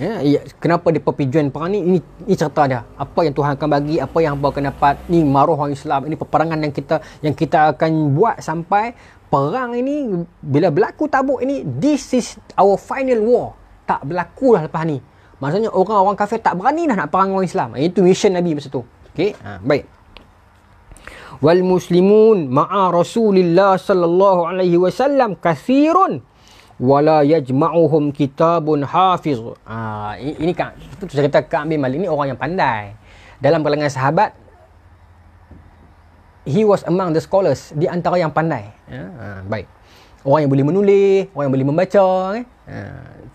Kenapa dia pertujuan perang ni? Ini cerita dia. Apa yang Tuhan akan bagi, apa yang hamba akan dapat. Ni maruh orang Islam. Ini peperangan yang kita akan buat sampai perang ini bila berlaku Tabuk ini. This is our final war. Tak berlaku dah lepas ni. Maksudnya orang-orang kafir tak berani dah nak perang orang Islam. Itu mission Nabi masa tu. Okey, baik. Wal muslimun ma'a Rasulillah sallallahu alaihi wasallam kathirun wala yajma'uhum kitabun hafiz. Ini kan itu cerita Ka'ab bin Malik, ni orang yang pandai. Dalam kalangan sahabat, he was among the scholars, di antara yang pandai. Baik. Orang yang boleh menulis, orang yang boleh membaca kan.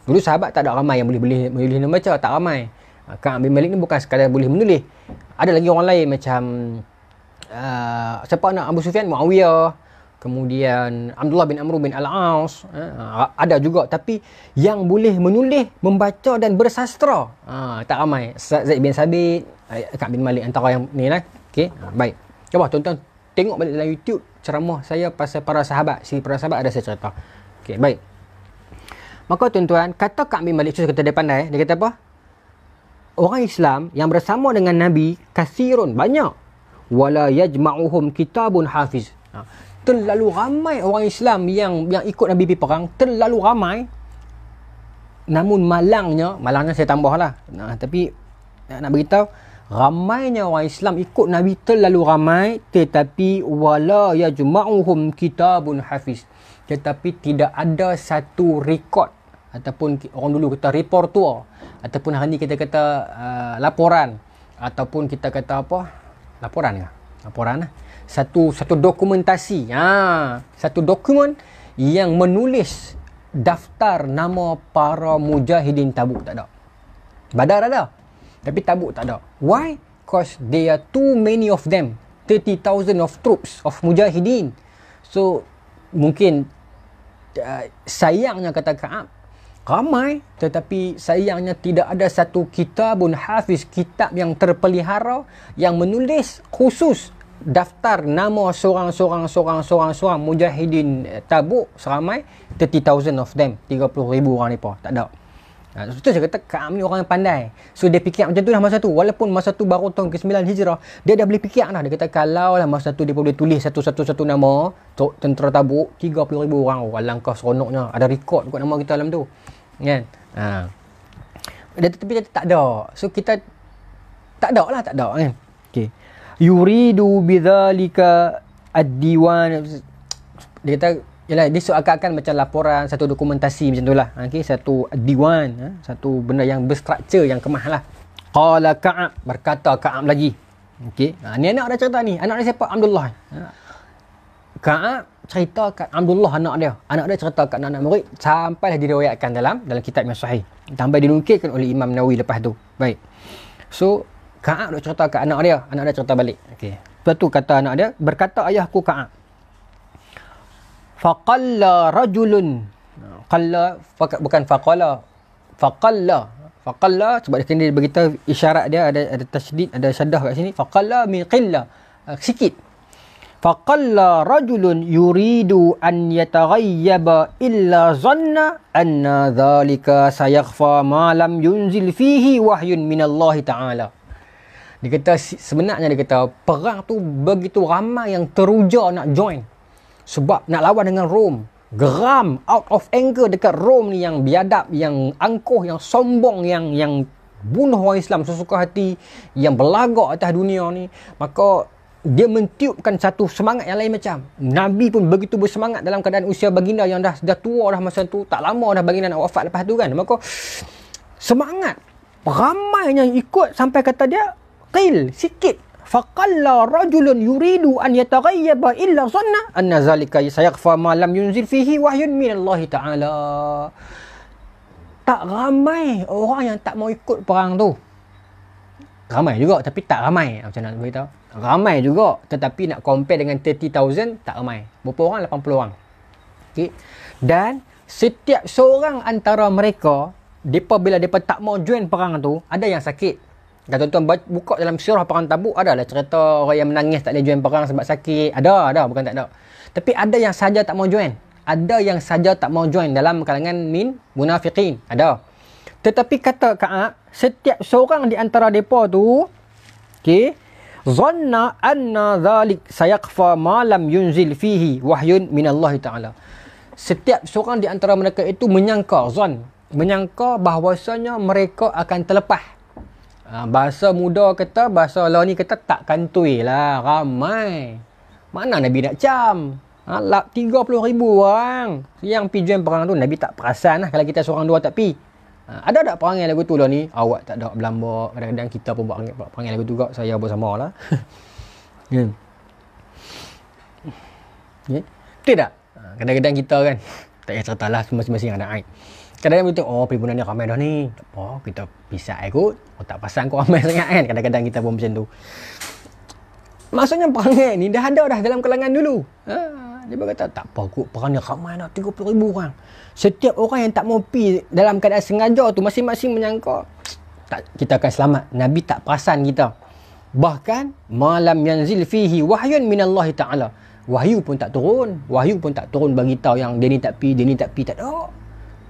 Dulu sahabat tak ada ramai yang boleh membaca, tak ramai. Ka'ab bin Malik ni bukan sekadar boleh menulis. Ada lagi orang lain macam siapa anak Abu Sufyan, Muawiyah, kemudian Abdullah bin Amr bin Al-As, ada juga, tapi yang boleh menulis, membaca dan bersastra tak ramai. Zaid bin Sabit, Ka'ab bin Malik antara yang ni lah. Okey, baik. Cuba tuan-tuan tengok balik dalam YouTube ceramah saya pasal para sahabat. Para sahabat ada saya cerita. Okey, baik. Maka tuan-tuan, kata Ka'ab bin Malik, kata dia pandai, dia kata apa? Orang Islam yang bersama dengan Nabi kathirun, banyak, wala yajma'uhum kitabun hafiz. Terlalu ramai orang Islam yang ikut Nabi pergi perang, terlalu ramai. Namun malangnya saya tambahlah. Tapi nak beritahu, ramainya orang Islam ikut Nabi terlalu ramai, tetapi wala yajma'uhum kitabun hafiz. Tetapi tidak ada satu rekod, ataupun orang dulu kata reportur, ataupun hari ni kita kata laporan, ataupun kita kata apa? Laporan lah. Satu dokumentasi. Satu dokumen yang menulis daftar nama para mujahidin Tabuk, tak ada. Badar ada, tapi Tabuk tak ada. Why? Because there are too many of them. 30,000 of troops of mujahidin. So mungkin sayangnya kata Ka'ab, ramai, tetapi sayangnya tidak ada satu kitabun hafiz, kitab yang terpelihara yang menulis khusus daftar nama seorang mujahidin Tabuk seramai 30,000 of them, 30,000 orang ni tak ada. Itu saya kata Ka'ab ni orang yang pandai. So dia fikir macam tu lah masa tu. Walaupun masa tu baru tahun ke-9 Hijrah, dia dah boleh fikir dah. Dia kata kalau lah masa tu dia boleh tulis satu nama tentera Tabuk, 30,000 orang. Oh, alangkah seronoknya. Ada rekod kot nama kita dalam tu. Kan? Tapi dia tak ada. So kita tak ada kan. Okay. Yuridu bidzalika ad-diwan. Dia kata yalah, dia seakan-akan macam laporan, satu dokumentasi macam tu lah. Okay, satu diwan, satu benda yang berstruktur, yang kemah lah. Qala Ka'ab, berkata Ka'ab lagi. Okay, ni anak dia cerita ni. Anak dia siapa? Abdullah. Ka'ab cerita kat Abdullah anak dia. Anak dia cerita kat anak murid sampailah diriwayatkan dalam kitab yang sahih. Sampai dinukilkan oleh Imam Nawawi lepas tu. Baik. So, Ka'ab dia cerita kat anak dia cerita balik. Okay. Lepas tu kata anak dia, berkata ayahku Ka'ab, faqalla rajulun, qalla bukan faqala, faqalla sebab dia beritahu isyarat dia ada tasydid, ada syaddah kat sini. Faqalla min qilla, sikit. Faqalla rajulun yuridu an yataghayyaba illa zanna anna dhalika sayakhfa ma lam yunzil fihi wahyun min Allah Ta'ala. Dia kata sebenarnya, dia kata perang tu begitu ramai yang teruja nak join sebab nak lawan dengan Rom. Geram, out of anger dekat Rom ni yang biadab, yang angkuh, yang sombong, yang bunuh orang Islam sesuka hati, yang berlagak atas dunia ni. Maka dia mentiupkan satu semangat yang lain macam. Nabi pun begitu bersemangat dalam keadaan usia baginda yang dah tua dah masa tu. Tak lama dah baginda nak wafat lepas tu kan. Maka semangat. Ramai yang ikut sampai kata dia, qil, sikit. Faqalla rajulun yuridu an yataghayyaba illa zanna anna zalika sayakhfa ma lam yunzil fihi wahyun min Allah Ta'ala. Tak ramai orang yang tak mau ikut perang tu. Ramai juga tapi tak ramai. Macam nak beritahu. Ramai juga tetapi nak compare dengan 30,000 tak ramai. Berapa orang? 80 orang. Okay. Dan setiap seorang antara mereka, bila mereka tak mau join perang tu, ada yang sakit. Kalau tuan-tuan buka dalam sirah perang Tabuk, adalah cerita orang yang menangis tak boleh join perang sebab sakit. Ada, bukan tak ada. Tapi ada yang saja tak mau join. Ada yang saja tak mau join dalam kalangan munafiqin. Ada. Tetapi kata Ka'ab, setiap seorang di antara mereka tu, okay, zanna anna dhalik sayaqfa ma lam yunzil fihi wahyun min Allah Ta'ala. Setiap seorang di antara mereka itu menyangka bahawasanya mereka akan terlepas. Bahasa muda kata, bahasa law ni kata tak kantui lah, ramai. Mana Nabi nak cam? 30,000 orang yang pergi join perang tu. Nabi tak perasan lah kalau kita seorang dua tak pergi. Ada tak perangai lagu tu lah ni? Awak tak ada berlambak. Kadang-kadang kita pun buat perangai lagu tu juga. Saya bersama lah. Yeah. Betul tak? Kadang-kadang kita kan, tak payah cerita lah, masing-masing ada aib. Kadang-kadang kita pergi bulan ni ramai dah ni. Tak apa, kita pisah ikut. Tak pasang kau ramai sangat kan. Kadang-kadang kita pun macam tu. Maksudnya perangai ni dah ada dah dalam kalangan dulu. Dia berkata, tak apa kot, perang ni ramai dah 30,000 orang. Setiap orang yang tak mau pergi dalam keadaan sengaja tu, masing-masing menyangka kita akan selamat. Nabi tak perasan kita. Bahkan, malam yanzil fihi wahyun minallahi ta'ala. Wahyu pun tak turun. Wahyu pun tak turun bagi tahu yang dia ni tak pergi, tak ada.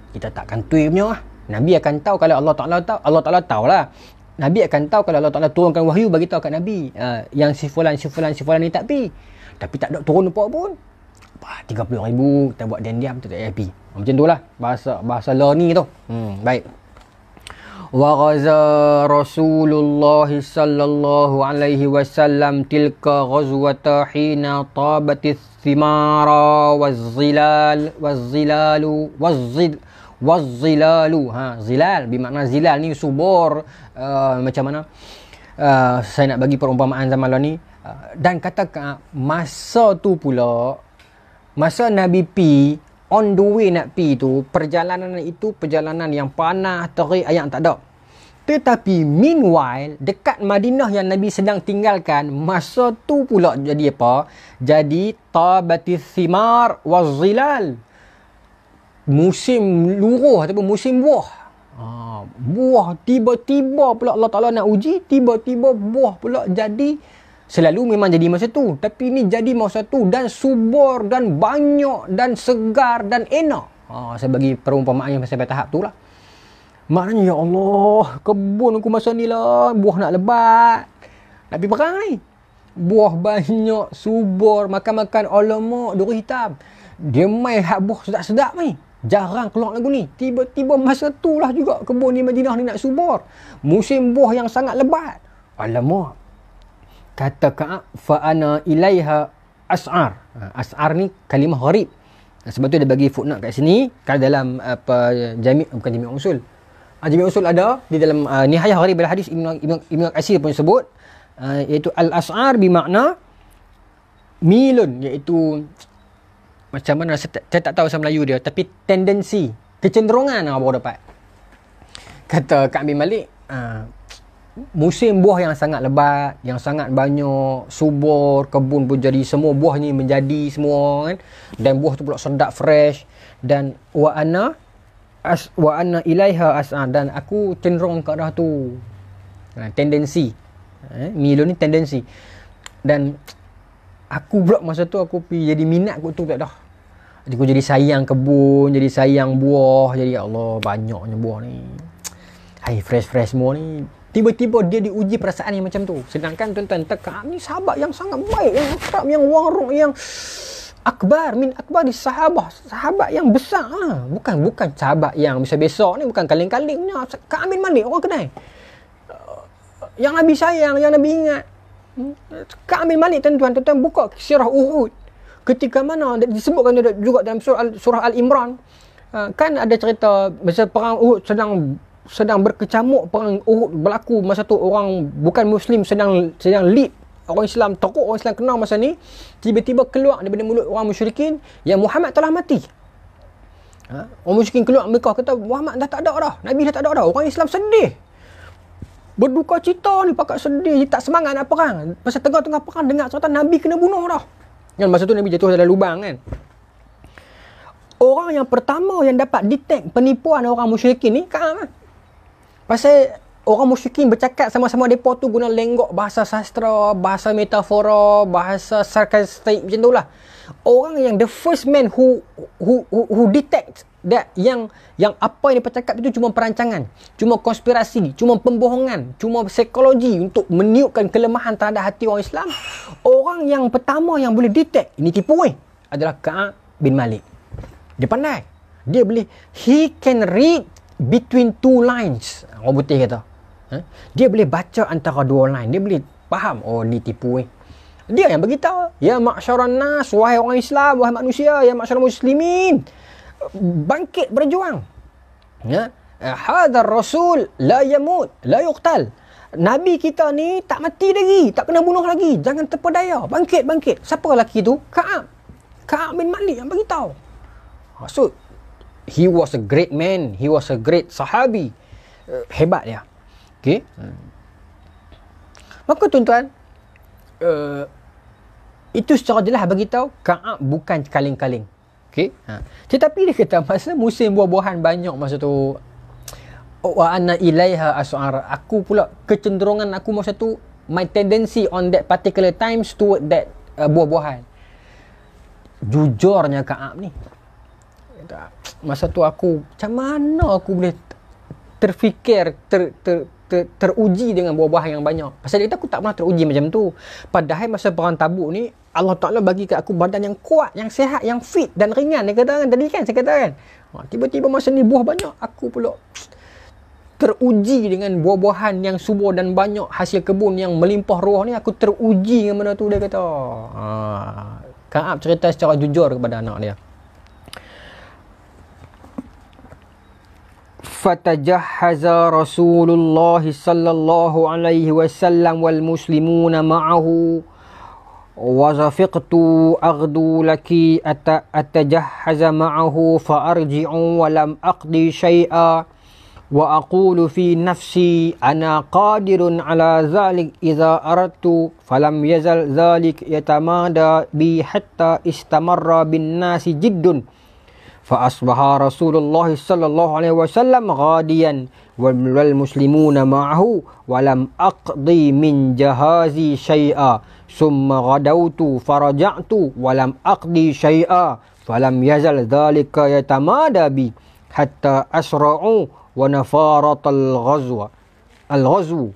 Kita takkan tui punya lah. Nabi akan tahu kalau Allah Ta'ala tahu. Allah Ta'ala tahulah. Nabi akan tahu kalau Allah Ta'ala turunkan wahyu bagi tahu kat Nabi. Yang si fulan ni tak pergi. Tapi tak ada turun apa pun. 30,000 kita buat diam-diam tu tak happy. Macam tu lah. Bahasa law ni tu. Baik. Wa ghaza Rasulullah sallallahu alaihi wasallam tilka ghazwata hina tabatis thimara wazzilalu. Zilal bermakna zilal ni subur. Macam mana saya nak bagi perumpamaan zaman lalu ni. Dan kata masa tu pula, masa Nabi pi on the way nak pi tu, perjalanan itu perjalanan yang panas, terik, yang tak ada. Tetapi meanwhile dekat Madinah yang Nabi sedang tinggalkan, masa tu pula jadi apa? Jadi tabatis thimar wazilal. Musim luruh ataupun musim buah. Buah tiba-tiba pula Allah Ta'ala nak uji, tiba-tiba buah pula jadi. Selalu memang jadi masa tu, tapi ni jadi masa tu dan subur dan banyak dan segar dan enak. Saya bagi perumpamaan yang sampai tahap tu lah. Maknanya, ya Allah, kebun aku masa ni lah, buah nak lebat. Nak pergi perang ni. Buah banyak, subur, makan-makan alamak, duri hitam. Dia main hak buah sedap-sedap ni. Jarang keluar lagu ni. Tiba-tiba masa tu lah juga kebun di Madinah ni nak subur. Musim buah yang sangat lebat. Alamak. Kata Ka'ab, fa'ana ilaiha as'ar. As'ar ni kalimah gharib. Sebab tu dia bagi footnote kat sini. Kalau dalam bukan Jami' Usul. Jami' Usul ada di dalam Nihayah Gharib al-Hadis Ibn Katsir pun sebut, iaitu al-as'ar bermakna milun, iaitu macam mana, saya tak tahu bahasa Melayu dia, tapi tendensi, kecenderungan baru dapat. Kata Ka'ab bin Malik, musim buah yang sangat lebat, yang sangat banyak, subur, kebun pun jadi, semua buah ni menjadi semua kan, dan buah tu pula sedap, fresh, dan wa anna ilaiha as'ar, dan aku cenderung ke arah tu. Tendensi. Milun ni tendensi. Dan aku pula masa tu aku pergi jadi minat aku tu tak dah. Jadi aku jadi sayang kebun, jadi sayang buah, jadi ya Allah banyaknya buah ni. Hai fresh semua ni. Tiba-tiba dia diuji perasaan yang macam tu. Sedangkan tuan-tuan, Ka'ab ni sahabat yang sangat baik, yang akrab, yang warung, yang akbar min akbar di sahabat yang besar lah. Bukan sahabat yang biasa-biasa ni, bukan kaling-kalingnya. Ka'ab bin Malik orang kenal, yang Nabi sayang, yang Nabi ingat. Ka'ab bin Malik, tuan-tuan buka sirah Uhud, ketika mana disebutkan juga dalam surah Al-Imran, kan ada cerita masa perang Uhud sedang berkecamuk, perang Uhud berlaku masa tu, orang bukan Muslim sedang lead orang Islam, tokoh orang Islam kenal masa ni, tiba-tiba keluar daripada mulut orang musyrikin yang Muhammad telah mati. Orang musyrikin keluar, mereka kata Muhammad dah tak ada dah, Nabi dah tak ada dah. Orang Islam sedih, berduka cita ni, pakat sedih, tak semangat nak perang. Masa tengah-tengah perang dengar cerita Nabi kena bunuh dah. Kan masa tu Nabi jatuh dalam lubang kan. Orang yang pertama yang dapat detect penipuan orang musyrikin ni Ka'ab kan. Pasal orang musyrikin bercakap sama-sama, mereka tu guna lenggok bahasa sastra, bahasa metafora, bahasa sarkastik macam tu lah. Orang yang the first man who detect that yang apa yang dia cakap itu cuma perancangan, cuma konspirasi, cuma pembohongan, cuma psikologi untuk meniupkan kelemahan terhadap hati orang Islam. Orang yang pertama yang boleh detect ini tipu adalah Ka'ab bin Malik. Dia pandai. Dia boleh, he can read between two lines. Orang putih kata. Dia boleh baca antara dua line. Dia boleh faham, oh ni tipu Dia yang beritahu, ya ma'syaran nas, wahai orang Islam, wahai manusia, ya ma'syaral muslimin, bangkit berjuang. Hadar rasul la yamut la yuqtal. Nabi kita ni tak mati lagi, tak kena bunuh lagi, jangan terpedaya, bangkit. Siapa lelaki tu? Ka'ab bin Malik yang beritahu. So he was a great man, he was a great sahabi. Hebat dia. Okey. Maka tuan-tuan, itu secara jelas bagi tahu Ka'ab bukan kaling-kaling. Okey. Tetapi dia kata masa musim buah-buahan banyak masa tu, wa anna ilaiha as'ar, aku pula kecenderungan aku masa tu, my tendency on that particular times toward that buah-buahan. Jujurnya Ka'ab ni, masa tu aku macam mana aku boleh terfikir teruji dengan buah-buahan yang banyak. Pasal dia kata aku tak pernah teruji macam tu. Padahal masa perang Tabuk ni Allah Ta'ala bagi kat aku badan yang kuat, yang sihat, yang fit dan ringan. Dia kata kan tadi kan, saya kata kan, tiba-tiba masa ni buah banyak, aku pula teruji dengan buah-buahan yang subur dan banyak hasil kebun yang melimpah ruah ni. Aku teruji dengan benda tu, dia kata. Ka'ab cerita secara jujur kepada anak dia. Fatajahhaza Rasulullah sallallahu alaihi wasallam wal muslimuna ma'ahu wa zafiqtu aghdu laki atajahhaza ma'ahu fa arji'u wa lam aqdi shay'a wa aqulu fi nafsi ana qadirun ala zalik idza aradtu falam yazal zalik yatamada bi hatta istamarra bin nasi jiddun fa asbaha Rasulullah sallallahu alaihi wasallam ghadiyan wal muslimuna ma'ahu wa lam aqdi min jahazi syai'a summa ghadawtu faraja'tu wa lam aqdi syai'a falam yazal dhalika yatamada bi hatta asra'u wa nafaratal ghazwu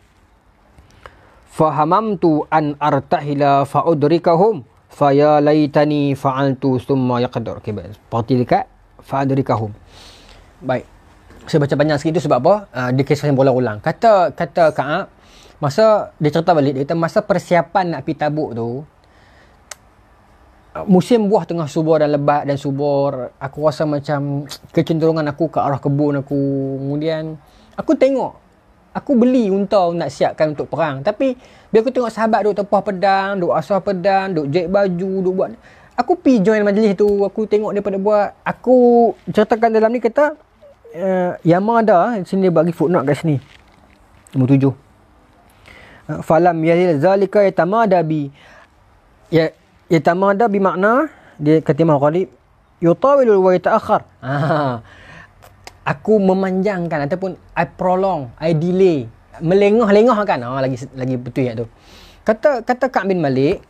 fahamamtu an artahila fa'udrikahum faya laitani fa'altu thumma yaqdir. Okey, parti dekat fa'udrikahum. Baik, saya baca panjang sikit tu sebab apa? Dia kisah yang berulang-ulang. Kata Ka'ab, masa dia cerita balik, dia kata masa persiapan nak pergi Tabuk tu, musim buah tengah subur dan lebat dan subur, aku rasa macam kecenderungan aku ke arah kebun aku. Kemudian aku tengok, aku beli unta nak siapkan untuk perang. Tapi bila aku tengok sahabat duk tepah pedang, duk asah pedang, duk jahit baju, duk buat, aku pergi join majlis tu. Aku tengok daripada buat. Aku ceritakan dalam ni, kata Yamada sini dia bagi footnote kat sini, nombor 7. Falam yazil zalika yatamada bi, yatamada bi makna dia kata Imam Ghalib yutawilul wa yataakhir. Aku memanjangkan ataupun I prolong, I delay, melengah-lengahkan. Lagi betul yang tu. Kata Ka'ab bin Malik,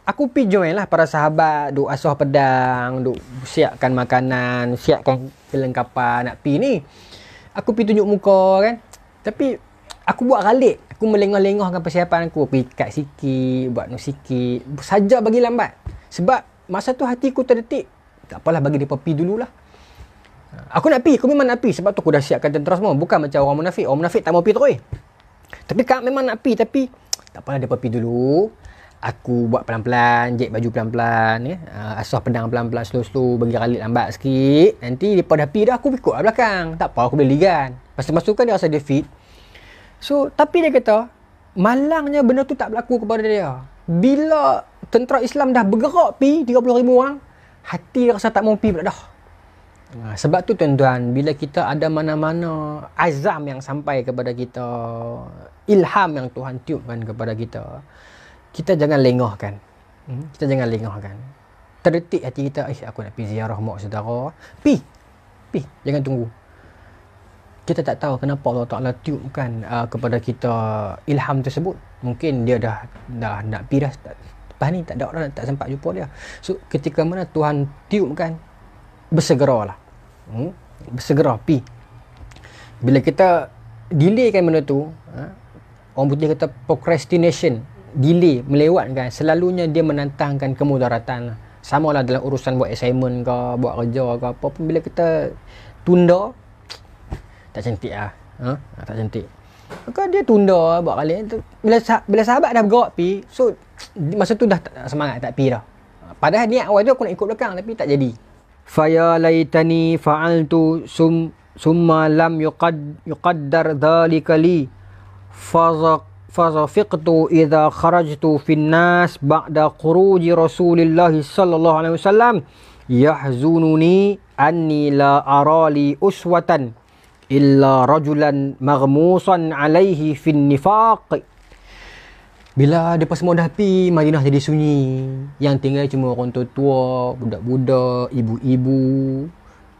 aku pergi join lah para sahabat, duk asah pedang, duk siapkan makanan, siapkan kelengkapan nak pergi ni. Aku pergi tunjuk muka kan. Tapi aku buat galik, aku melengah-lengahkan persiapan aku, pergi kat sikit, buat sikit, saja bagi lambat. Sebab masa tu hati aku terdetik, tak apalah, bagi dia pergi dululah. Aku nak pergi, aku memang nak pergi. Sebab tu aku dah siapkan tentera semua. Bukan macam orang munafik. Orang munafik tak mau pergi terus. Tapi Ka'ab memang nak pergi. Tapi tak apalah, dia pergi dulu. Aku buat pelan-pelan, jahit baju pelan-pelan, asah pedang pelan-pelan, slow-slow, bagi galik lambat sikit. Nanti dia dah pergi dah, aku ikut kat belakang. Tak apa, aku boleh ligan. Masa-masa kan dia rasa dia fit. So, tapi dia kata, malangnya benda tu tak berlaku kepada dia. Bila tentera Islam dah bergerak pergi 30,000 orang, hati dia rasa tak mau pergi pula dah. Sebab tu tuan-tuan, bila kita ada mana-mana azam yang sampai kepada kita, ilham yang Tuhan tiupkan kepada kita, kita jangan lengahkan. Kita jangan lengahkan. Terdetik hati kita, aku nak pergi ziarah mak saudara. Pergi. Jangan tunggu. Kita tak tahu kenapa Allah Ta'ala tiupkan kepada kita ilham tersebut. Mungkin dia dah nak pergi dah. Lepas ni tak ada orang, tak sempat jumpa dia. So, ketika mana Tuhan tiupkan, bersegeralah. Bersegera pergi. Bila kita delaykan benda tu, orang putih kata procrastination, delay, melewatkan, selalunya dia menantangkan kemudaratan. Sama lah dalam urusan buat assignment ke, buat kerja ke apa pun, bila kita tunda, tak cantik lah. Tak cantik. Maka dia tunda buat kali tu. Bila sahabat dah bergerak pergi, so masa tu dah tak semangat, tak pergi dah. Padahal niat awal tu aku nak ikut belakang, tapi tak jadi. Faya laitani fa'altu summa lam yuqaddar dhalika li fazafiqtu idha kharajtu fin nas ba'da khuruji Rasulillah sallallahu alaihi wasallam yahzununi anni la arali uswatan illa rajulan maghmusan alaihi fin nifaq. Bila mereka semua dah pergi, Madinah jadi sunyi. Yang tinggal cuma orang tua-tua, budak-budak, ibu-ibu.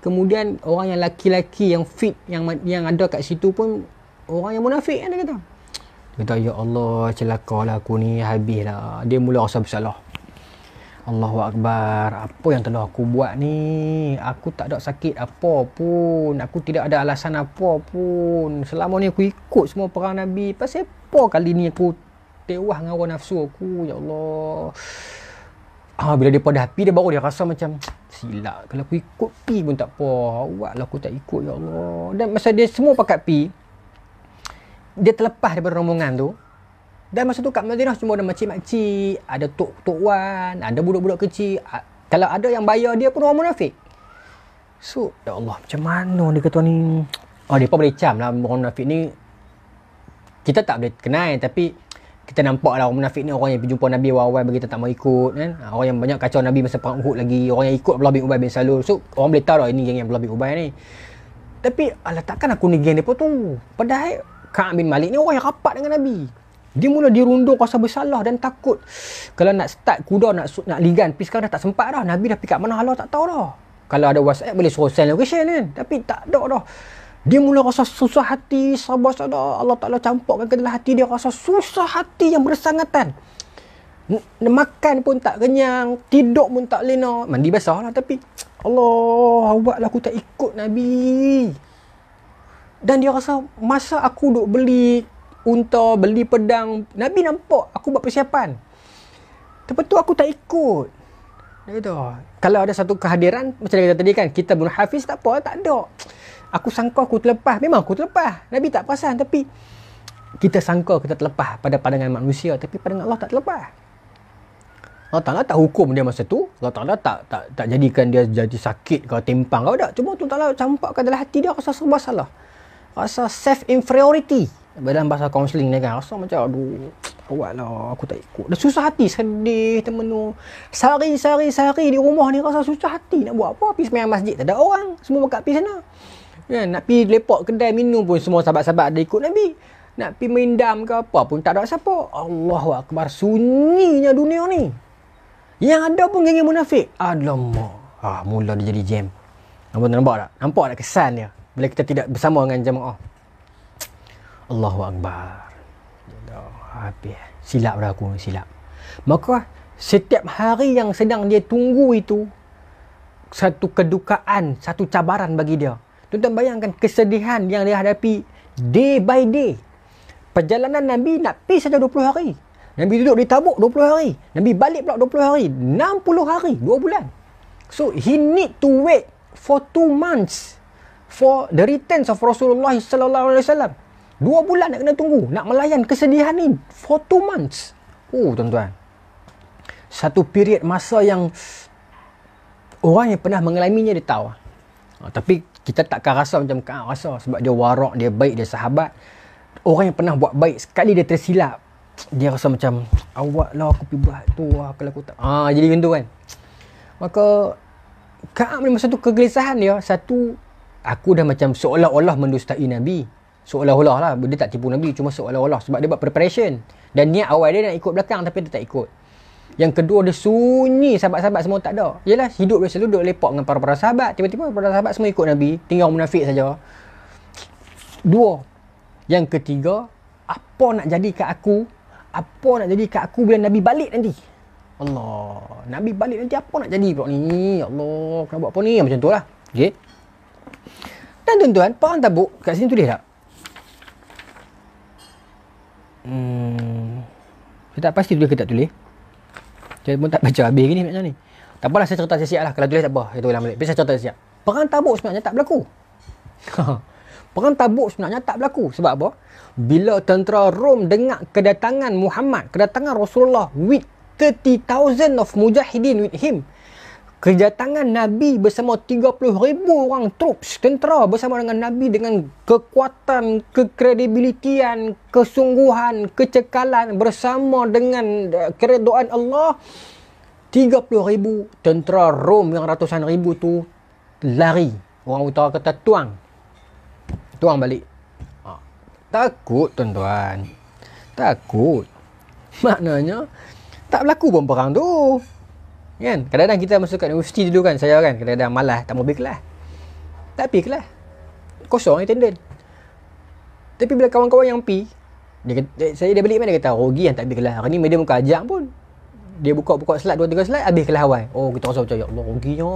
Kemudian orang yang laki-laki yang fit, yang ada kat situ pun orang yang munafik kan dia kata. Dia kata, ya Allah, celakalah aku ni, habislah. Dia mula rasa bersalah. Allahu Akbar, apa yang telah aku buat ni? Aku tak ada sakit apa pun. Aku tidak ada alasan apa pun. Selama ni aku ikut semua perang Nabi. Pasal apa kali ni aku tewas dengan hawa nafsu aku, ya Allah. Bila dia pada api, dia baru dia rasa macam silap. Kalau aku ikut pi pun tak apa. Awaklah aku tak ikut, ya Allah. Dan masa dia semua pakat pi, dia terlepas daripada rombongan tu. Dan masa tu kat Madinah cuma ada makcik-makcik, ada tok wan, ada budak-budak kecil. Kalau ada yang bayar dia pun orang munafik. So, ya Allah, macam mana dia kata ni? Dia pun boleh cam lah orang munafik ni. Kita tak boleh kenal, tapi kita nampak lah orang munafik ni orang yang pergi jumpa Nabi awal-awal bagi kita tak mau ikut kan. Orang yang banyak kacau Nabi masa perang Uhud lagi. Orang yang ikut Abdullah bin Ubay bin Salul. So orang boleh tahu lah ini geng yang Abdullah bin Ubay ni. Tapi takkan aku ni geng dia pun tu. Padahal Ka'ab bin Malik ni orang yang rapat dengan Nabi. Dia mula dirundung rasa bersalah dan takut. Kalau nak start kuda, nak ligan, pergi sekarang dah tak sempat dah. Nabi dah pergi kat mana halau tak tahu dah. Kalau ada WhatsApp boleh suruh send location kan. Tapi tak ada dah. Dia mula rasa susah hati, sabar-sabar. Allah Ta'ala campurkan ke dalam hati dia rasa susah hati yang bersangatan. Makan pun tak kenyang, tidur pun tak lena. Mandi basah lah, tapi Allah, buatlah aku tak ikut Nabi. Dan dia rasa, masa aku duk beli unta, beli pedang, Nabi nampak aku buat persiapan. Lepas tu aku tak ikut. Dia kata, kalau ada satu kehadiran, macam dia kata tadi kan, kita bunuh Hafiz, tak apa, tak ada. Aku sangka aku terlepas. Memang aku terlepas. Nabi tak perasan, tapi kita sangka kita terlepas pada pandangan manusia, tapi pandangan Allah tak terlepas. Allah Ta'ala tak hukum dia masa tu. Allah Ta'ala tak jadikan dia jadi sakit ke timpang ke tak. Cuma Allah Ta'ala campakkan dalam hati dia rasa serba salah. Rasa self-inferiority. Dalam bahasa kaunseling ni kan. Rasa macam, aduh, awak lah, aku tak ikut. Dah susah hati, sedih teman tu. Sehari di rumah ni rasa susah hati. Nak buat apa? Pergi semayang masjid, tak ada orang. Semua makan pergi sana. Ya, nak pergi lepak kedai minum pun semua sahabat-sahabat ada ikut Nabi. Nak pergi mendam ke apa pun tak ada siapa. Allahu Akbar, sunyinya dunia ni. Yang ada pun geng munafik. Alamak. Mula dia jadi jam. Nampak tak? Nampak tak kesan dia bila kita tidak bersama dengan jemaah? Allahu Akbar. Habis. Silap dah aku, silap. Maka setiap hari yang sedang dia tunggu itu satu kedukaan, satu cabaran bagi dia. Tuan-tuan bayangkan kesedihan yang dia hadapi day by day. Perjalanan Nabi nak pergi saja 20 hari. Nabi duduk di Tabuk 20 hari. Nabi balik pula 20 hari. 60 hari. 2 bulan. So, he need to wait for 2 months for the returns of Rasulullah sallallahu alaihi wasallam. 2 bulan nak kena tunggu. Nak melayan kesedihan ni for 2 months. Tuan-tuan. Satu period masa yang orang yang pernah mengalaminya dia tahu. Tapi kita takkan rasa macam Ka'ab rasa. Sebab dia warak, dia baik, dia sahabat. Orang yang pernah buat baik, sekali dia tersilap, dia rasa macam, awak lah aku pergi buat tu lah, kalau aku tak. Jadi macam tu kan. Maka Ka'ab ni masa tu kegelisahan dia. Satu, aku dah macam seolah-olah mendustai Nabi. Seolah-olah lah, dia tak tipu Nabi, cuma seolah-olah. Sebab dia buat preparation. Dan niat awal dia nak ikut belakang, tapi dia tak ikut. Yang kedua, dia sunyi, sahabat-sahabat semua tak ada. Yelah, hidup dia selalu duduk lepak dengan para sahabat. Tiba-tiba para sahabat semua ikut Nabi, tinggal munafik saja. 2. Yang ketiga, apa nak jadi kat aku? Apa nak jadi kat aku bila Nabi balik nanti? Allah, Nabi balik nanti apa nak jadi pula ni? Allah, kena buat apa ni? Macam tu lah. Okay. Dan tuan-tuan, perang Tabuk kat sini tulis tak? Saya tak pasti tulis ke tak tulis. Saya pun tak baca habis ni macam ni. Tak apalah, saya cerita siap-siap lah. Kalau tulis tak apa, saya ulang balik. Tapi saya cerita siap. Perang Tabuk sebenarnya tak berlaku. Perang Tabuk sebenarnya tak berlaku. Sebab apa? Bila tentera Rom dengar kedatangan Muhammad, kedatangan Rasulullah with 30,000 of mujahidin with him. Kedatangan Nabi bersama 30,000 orang troops, tentera bersama dengan Nabi dengan kekuatan, kekredibilitian, kesungguhan, kecekalan bersama dengan keredaan Allah. 30,000 tentera Rom yang ratusan ribu tu lari. Orang utara kata tuang balik. Takut tuan-tuan. Takut. Maknanya tak berlaku pun perang tu. Kan? Kadang-kadang kita masuk kat universiti dulu kan, saya kan kadang-kadang malas tak mau pergi kelas. Tak pergi kelas. Kosong attendance. Tapi bila kawan-kawan yang pergi, dia balik mana dia kata, rugi yang tak pergi kelas. Hari ni media muka ajak pun. Dia buka slide 2-3 slide habis kelas awal. Kita rasa macam ya Allah ruginya.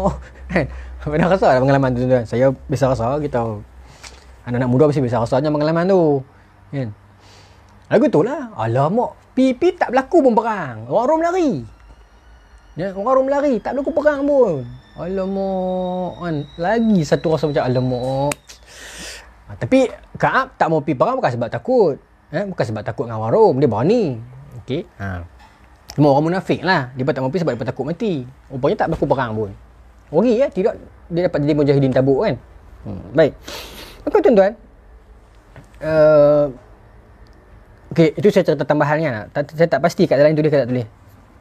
Kan? Pernah rasa ada pengalaman tu tuan. Saya biasa rasa kita anak-anak muda mesti biasa rasanya pengalaman tu. Kan? Lagu tu lah. Alamak, pipi tak berlaku pun perang. Orang Rom lari. Ya, orang Rom lari, tak berlaku perang pun. Alamak, kan? Lagi satu rasa macam alamak. Tapi Ka'ab tak mau pergi perang bukan sebab takut. Bukan sebab takut dengan orang Rom, dia berani. Okey. Cuma orang munafik lah. Dia tak mau pergi sebab dia takut mati. Rupanya tak berlaku perang pun. Rugi ya, tidak dia dapat jadi mujahidin Tabuk kan. Baik. Maka tuan-tuan, okey, itu saya cerita tambahan kan. Saya tak pasti kat dalam tulis ke tak tulis.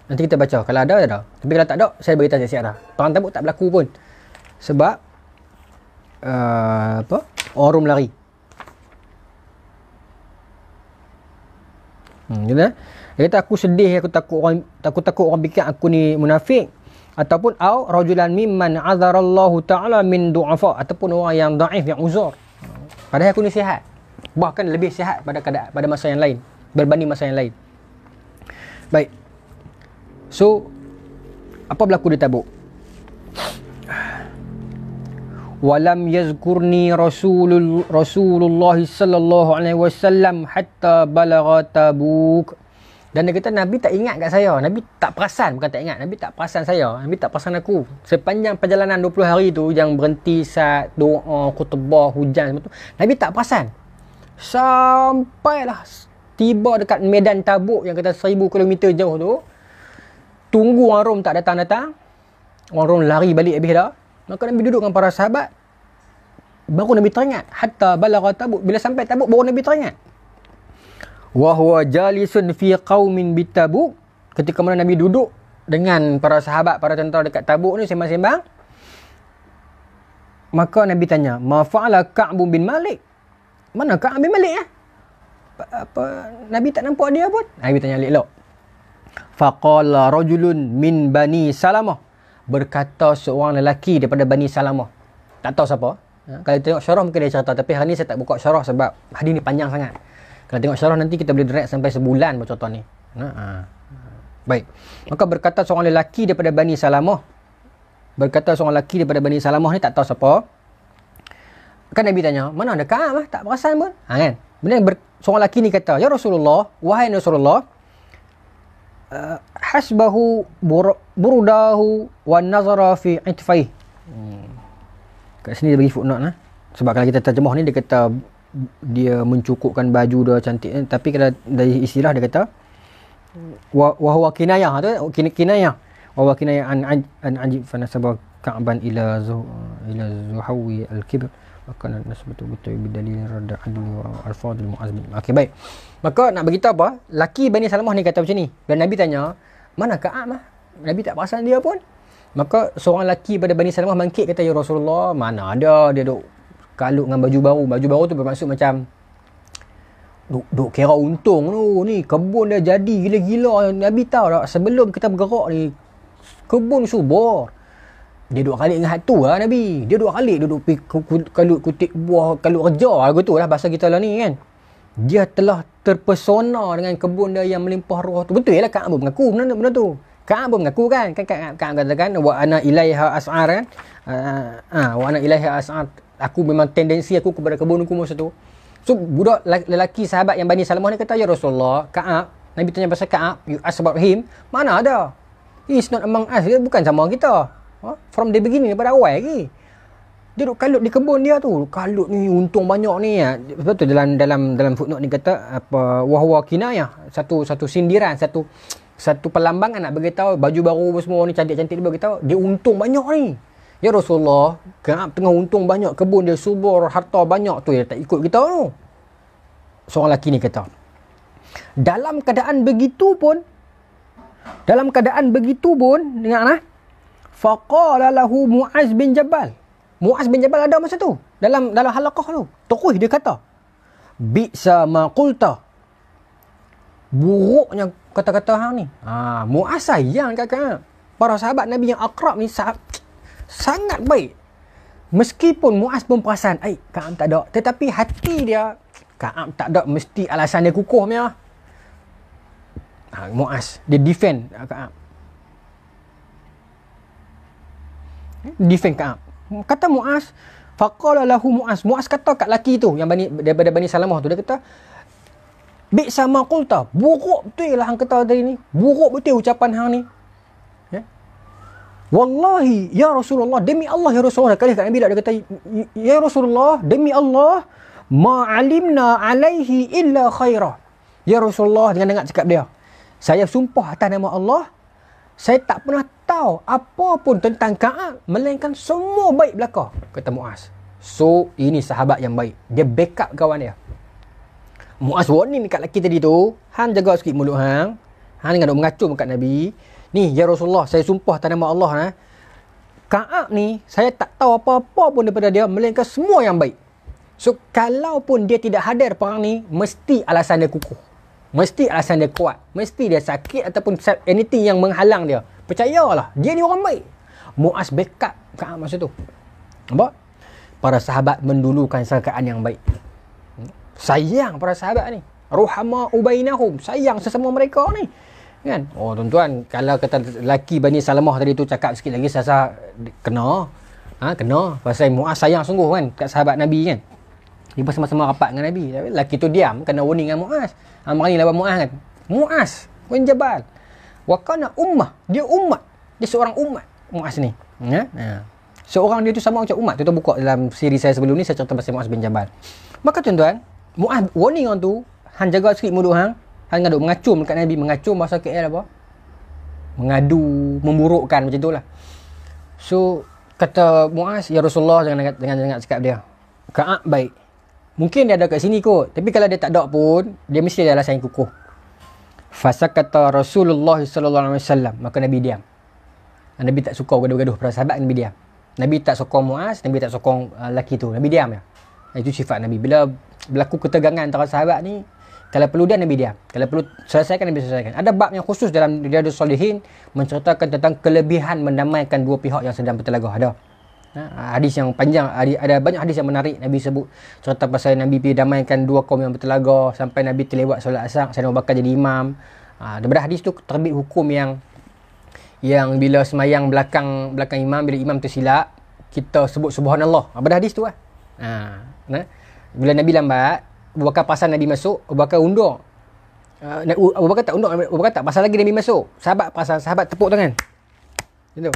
Nanti kita baca. Kalau ada, ada. Tapi kalau tak ada, saya beritahu siap-siap dah. Perang Tabuk tak berlaku pun. Sebab orang Rom lari. Dia kata aku sedih, aku takut orang fikir aku ni munafik, ataupun rajulan mimman azarallahu ta'ala min du'afa, ataupun orang yang daif, yang uzur. Padahal aku ni sihat. Bahkan lebih sihat pada masa yang lain, berbanding masa yang lain. Baik. So, apa berlaku di Tabuk? walam yazkurni Rasulullah sallallahu alaihi wasallam hatta balagha Tabuk. Dan dia kata Nabi tak ingat kat saya. Nabi tak perasan, bukan tak ingat. Nabi tak perasan saya. Nabi tak perasan aku. Sepanjang perjalanan 20 hari tu yang berhenti saat doa, khutbah, hujan semua tu, Nabi tak perasan. Sampailah tiba dekat medan Tabuk yang kata 1000 km jauh tu. Tunggu orang Rom tak datang-datang. Orang Rom lari balik habis dah. Maka Nabi duduk dengan para sahabat. Baru Nabi teringat. Hatta balagha Tabuk. Bila sampai Tabuk baru Nabi teringat. Wa huwa jalisun fi qaumin bitabuk. Ketika mana Nabi duduk dengan para sahabat, para tentera dekat Tabuk ni sembang-sembang, maka Nabi tanya, "Ma fa'ala Ka'b bin Malik?" Mana Ka'b bin Malik Nabi tak nampak dia pun. Nabi tanya elok. Faqala rajulun min Bani Salamah. Berkata seorang lelaki daripada Bani Salamah. Tak tahu siapa. Kalau tengok syarah mungkin dia cerita, tapi hari ni saya tak buka syarah sebab hadis ni panjang sangat. Kalau tengok syarah nanti kita boleh direct sampai sebulan contoh ni. Baik. Maka berkata seorang lelaki daripada Bani Salamah. Berkata seorang lelaki daripada Bani Salamah ni tak tahu siapa. Kan Nabi tanya, mana ada Ka'ab? Tak perasan pun. Kan? Kemudian seorang lelaki ni kata, "Ya Rasulullah, wahai Rasulullah, hasbahu burudahu wa nazara fi itfai." Kat sini dia bagi footnote sebab kalau kita terjemah ni dia kata dia mencukupkan baju dia cantik, tapi kalau dari istilah dia kata wa huwa kinayah tu, kinayah wa huwa kinayah an ajib fa nasaba Ka'ban ila zuhawi al-kibr maka nasbatu bidalil radda adu al-fadil mu'azmin. Okey, baik. Maka nak beritahu apa? Laki Bani Salamah ni kata macam ni. Dan Nabi tanya, "Mana Ka'ab?" Nabi tak perasan dia pun. Maka seorang lelaki pada Bani Salamah bangkit kata, "Ya Rasulullah, mana ada dia duk kalut dengan baju baru." Baju baru tu bermaksud macam duk kira untung tu. Ni kebun dia jadi gila-gila. Nabi tahu tak, sebelum kita bergerak ni kebun subur. Dia duk kalik dengan hatu lah Nabi. Dia duk kalik, duduk kalut kutik buah, kalut kerja lah tu lah bahasa kita lah ni kan. Dia telah terpesona dengan kebun dia yang melimpah ruah tu. Betul lah Ka'ab mengaku benda tu. Ka'ab mengaku kan. Ka'ab katakan wa ana ilaiha as'ar kan. Wa ana ilaiha as'ar. Aku memang tendensi aku kepada kebun aku masa tu. So budak lelaki sahabat yang Bani Salamah ni kata, "Ya Rasulullah, Ka'ab." Nabi tanya pasal Ka'ab, "You ask about him?" Mana ada? He is not among us. Dia bukan sama kita. From the beginning, daripada awal lagi. Dia duk kalut di kebun dia tu. Kalut ni untung banyak ni. Sebab tu dalam footnote ni kata apa, wahwa kinayah, satu sindiran, satu perlambangan nak beritahu baju baru semua ni cantik-cantik, dia beritahu dia untung banyak ni. Ya Rasulullah, Ka'ab tengah untung banyak, kebun dia subur, harta banyak tu, dia tak ikut kita tu. Seorang lelaki ni kata, dalam keadaan begitu pun dengar faqala lahu Mu'az bin Jabal. Mu'az bin Jabal ada masa tu dalam halaqah tu. Terus dia kata, "Bi'sa ma qulta." Buruknya kata-kata hang ni. Mu'az sayang kat para sahabat Nabi yang akrab ni sangat baik. Meskipun Mu'az pun perasan, Ka'ab tak ada, tetapi hati dia, Ka'ab tak ada, mesti alasan dia kukuh punya. Mu'az dia defend Ka'ab. Ka'ab. Kata Mu'az, faqala lahu Mu'az. Mu'az kata kat laki tu yang daripada Bani Salamah tu, dia kata, "Bi'sa ma qulta." Buruk betul lah hang kata tadi ni. Buruk betul ucapan hang ni. Wallahi ya Rasulullah, demi Allah ya Rasulullah. Kali kat Nabi dia kata, "Ya Rasulullah, demi Allah, ma alimna alaihi illa khairah." Ya Rasulullah, jangan dengar cakap dia. Saya sumpah atas nama Allah, saya tak pernah tahu apa pun tentang Ka'ab melainkan semua baik belaka, kata Mu'az. So ini sahabat yang baik. Dia backup kawan dia. Mu'az warning dekat lelaki tadi tu, hang jaga sikit mulut hang. Hang jangan duk mengacung kat Nabi. Ni ya Rasulullah, saya sumpah atas nama Allah, Ka'ab ni saya tak tahu apa-apa pun daripada dia melainkan semua yang baik. So kalaupun dia tidak hadir perang ni, mesti alasan dia kukuh, mesti alasan dia kuat, mesti dia sakit ataupun anything yang menghalang dia. Percayalah, dia ni orang baik. Mu'az backup Ka'ab masa tu. Nampak? Para sahabat mendulukan keadaan yang baik. Sayang para sahabat ni. Ruhama ubainahum, sayang sesama mereka ni. Kan? Oh tuan-tuan, kalau kata lelaki Bani Salamah tadi tu cakap sikit lagi, saya kena. Kena. Pasal Muaz sayang sungguh kan kat sahabat Nabi kan. Dia bersama-sama rapat dengan Nabi. Tapi lelaki tu diam, kena warning dengan Muaz. Mari lawan Muaz kan. Muaz bin Jabal. Wa kana ummah. Dia umat. Dia seorang umat. Muaz ni. Seorang dia tu sama macam umat. Tu buka dalam siri saya sebelum ni, saya cerita pasal Muaz bin Jabal. Maka tuan-tuan, Muaz warning orang tu, hang jaga sikit mulut hang. Hang ngaduk mengacum dekat Nabi. Mengacum bahasa KL apa? Mengadu, memburukkan macam tu lah. So, kata Muaz, ya Rasulullah, jangan cakap dia. Ka'ab baik. Mungkin dia ada kat sini kot. Tapi kalau dia tak ada pun, dia mesti ada alasan yang kukuh. Fasakata Rasulullah sallallahu alaihi wasallam. Maka Nabi diam. Nabi tak suka gaduh-gaduh para sahabat, Nabi diam. Nabi tak sokong Muaz, Nabi tak sokong lelaki tu. Nabi diam je. Itu sifat Nabi. Bila berlaku ketegangan antara sahabat ni, kalau perlu dia, Nabi diam. Kalau perlu selesaikan, Nabi selesaikan. Ada bab yang khusus dalam Riyadhus Shalihin menceritakan tentang kelebihan mendamaikan dua pihak yang sedang bertelagah. Ada. Hadis yang panjang, ada banyak hadis yang menarik. Nabi sebut cerita pasal Nabi pergi damaikan dua kaum yang bertelagah sampai Nabi terlewat solat asar, Sayyidina Abu Bakar jadi imam. Daripada hadis tu terbit hukum yang bila semayang belakang imam, bila imam tersilap, kita sebut subhanallah. Daripada hadis tu lah. Bila Nabi lambat, Abu Bakar pasal Nabi masuk, Abu Bakar undur. Abu Bakar tak undur, Abu Bakar tak pasal lagi Nabi masuk. Sahabat tepuk tangan. Gitu.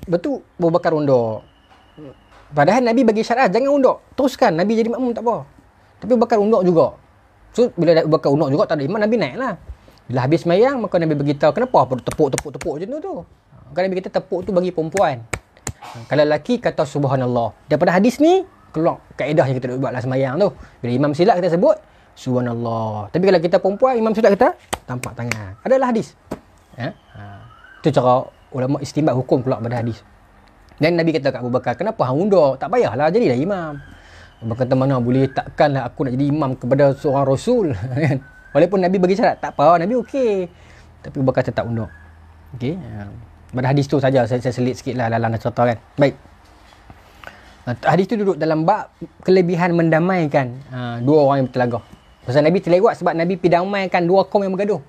Betul Abu Bakar undur. Padahal Nabi bagi syarat jangan undur. Teruskan, Nabi jadi makmum tak apa. Tapi Abu Bakar undur juga. So bila Abu Bakar undur juga, tak ada imam, Nabi naik lah. Bila habis semayang, maka Nabi beritahu kenapa tepuk macam tu. Kalau Nabi kata tepuk tu bagi perempuan. Kalau lelaki kata subhanallah. Daripada hadis ni keluar kaedah yang kita buat lah semayang tu. Bila imam silap kita sebut subhanallah. Tapi kalau kita perempuan, imam silap kita tampak tangan. Adalah hadis. Itu cara ulama istinbat hukum keluar pada hadis. Dan Nabi kata kat Abu Bakar, kenapa hang undur? Tak payahlah jadilah imam. Abu Bakar kata, mana boleh, takkanlah aku nak jadi imam kepada seorang rasul. Walaupun Nabi bagi syarat, tak apa, Nabi okey. Tapi Abu Bakar tetap undur. Okey. Pada hadis tu saja saya selit sikitlah dalam cerita kan. Baik. Hadis tu duduk dalam bab kelebihan mendamaikan dua orang yang bertelagah. Pasal Nabi terlewat sebab Nabi pergi damaikan dua kaum yang bergaduh.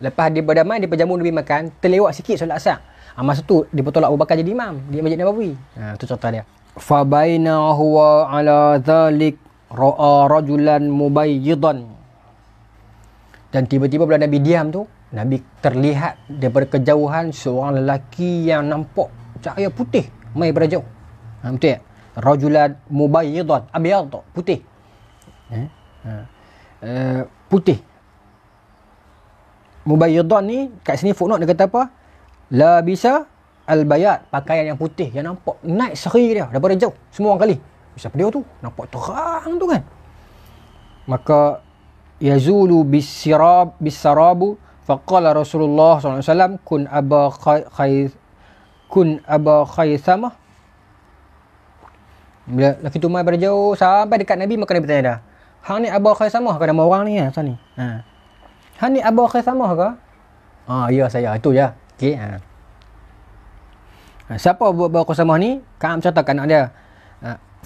Lepas dia berdamai, dia berjamu Nabi makan, terlewat sikit solat asar. Masa tu dia bertolak Abu Bakar jadi imam di Masjid Nabawi. Tu cerita dia. Fa baina huwa ala dhalik ra'a rajulan mubayyidan. Dan tiba-tiba bila Nabi diam tu, Nabi terlihat daripada kejauhan seorang lelaki yang nampak cahaya putih mai daripada jauh. Betul tak? Rajulan mubayyidan, abyad, putih. Putih. Mubayyidan ni kat sini footnote dia kata apa? La bisa al-bayat, pakaian yang putih yang nampak naik seri dia daripada jauh semua orang kali. Siapa dia tu? Nampak terang tu kan. Maka yazulu bisarabu faqala Rasulullah SAW kun aba khaysamah. Bila lelaki tu mai daripada jauh sampai dekat Nabi, maka Nabi tanya dah, hang ni Aba Khaysamah ke nama orang ni macam ni? Hang ni Aba Khaysamah ke? Ya saya, itu je. Okey. Siapa Abu Khaysamah ni? Ka'ab ceritakan anak dia.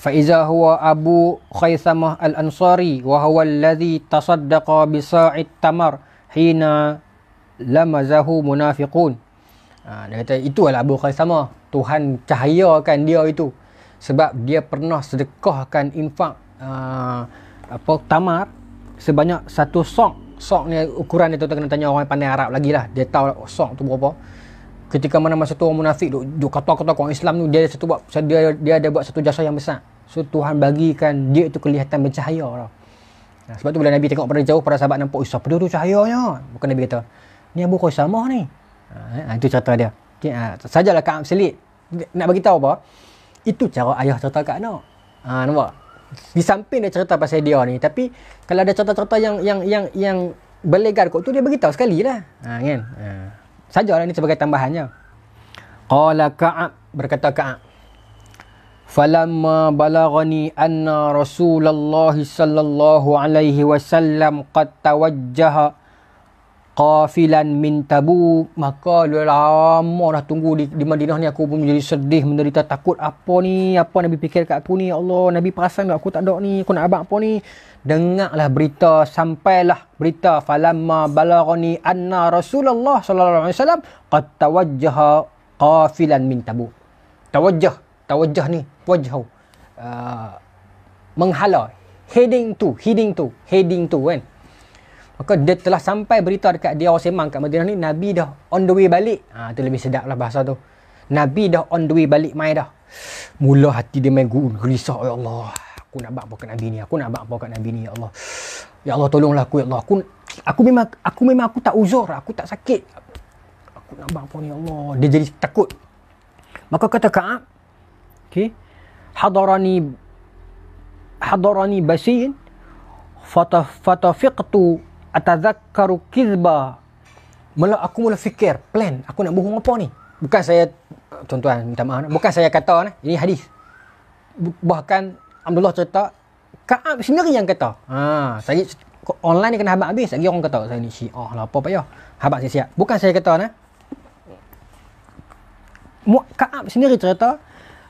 Fa iza huwa Abu Khaysamah al-Ansari wa huwa alladhi tasaddaqa bi sa'id tamar hina lamazahu munafiqun. Dia kata itu adalah Abu Khaysamah. Tuhan cahayakan dia itu sebab dia pernah sedekahkan infak tamar sebanyak satu sok. Sok ni ukuran dia tu kena tanya orang yang pandai Arab lagi lah. Dia tahu sok tu berapa. Ketika mana masa tu orang munafik duk kata-kata orang Islam tu, dia ada buat satu jasa yang besar. So Tuhan bagikan dia itu kelihatan bercahaya lah. Sebab tu bila Nabi tengok pada jauh, para sahabat nampak, siapa dia tu cahayanya? Bukan Nabi kata, ni Abu Khaysamah ni. Itu cerita dia. Okay, sajalah Ka'ab selit. Nak bagi tahu apa? Itu cara ayah cerita kat anak. Nampak? Di samping dia cerita pasal dia ni, tapi kalau ada cerita-cerita yang berlegar kot tu, dia beritahu sekali lah. Kan? Sajalah ni sebagai tambahannya. Qala Ka'ab, berkata Ka'ab, falamma balaghani anna Rasulullah sallallahu alaihi wasallam qad tawajjaha qafilan min Tabuk, maka lama dah tunggu di Madinah ni, aku pun menjadi sedih, menderita, takut apa ni, apa Nabi fikir kat aku ni, ya Allah, Nabi perasan tak aku tak ada ni, aku nak abang apa ni. Dengarlah berita, sampailah berita, falamma balaghani anna Rasulullah sallallahu alaihi wasallam qad tawajjaha qafilan min Tabuk. tawajjah ni wajhu, menghala, heading to kan. Maka dia telah sampai berita dekat dia orang Semang kat Madinah ni, Nabi dah on the way balik. Tu lebih sedap lah bahasa tu. Nabi dah on the way balik mai dah. Mula hati dia main gelisah, ya Allah, aku nak buat apa kat Nabi ni, ya Allah. Ya Allah, tolonglah aku, ya Allah. Aku memang aku tak uzur, aku tak sakit. Aku nak buat apa ni, ya Allah. Dia jadi takut. Maka kata Ka'ab, okey, hadarani basin fatafiqtu atazakkaru kizba. Aku mula fikir, plan, aku nak bohong apa ni. Bukan saya, tuan-tuan minta maaf, bukan saya kata ni, ini hadis. Bahkan Abdullah cerita, Ka'ab sendiri yang kata. Saya online ni kena habaq habis, lagi orang kata saya ni Syiah lah, apa payah. Habaq siap-siap. Bukan saya kata nah. Ka'ab sendiri cerita,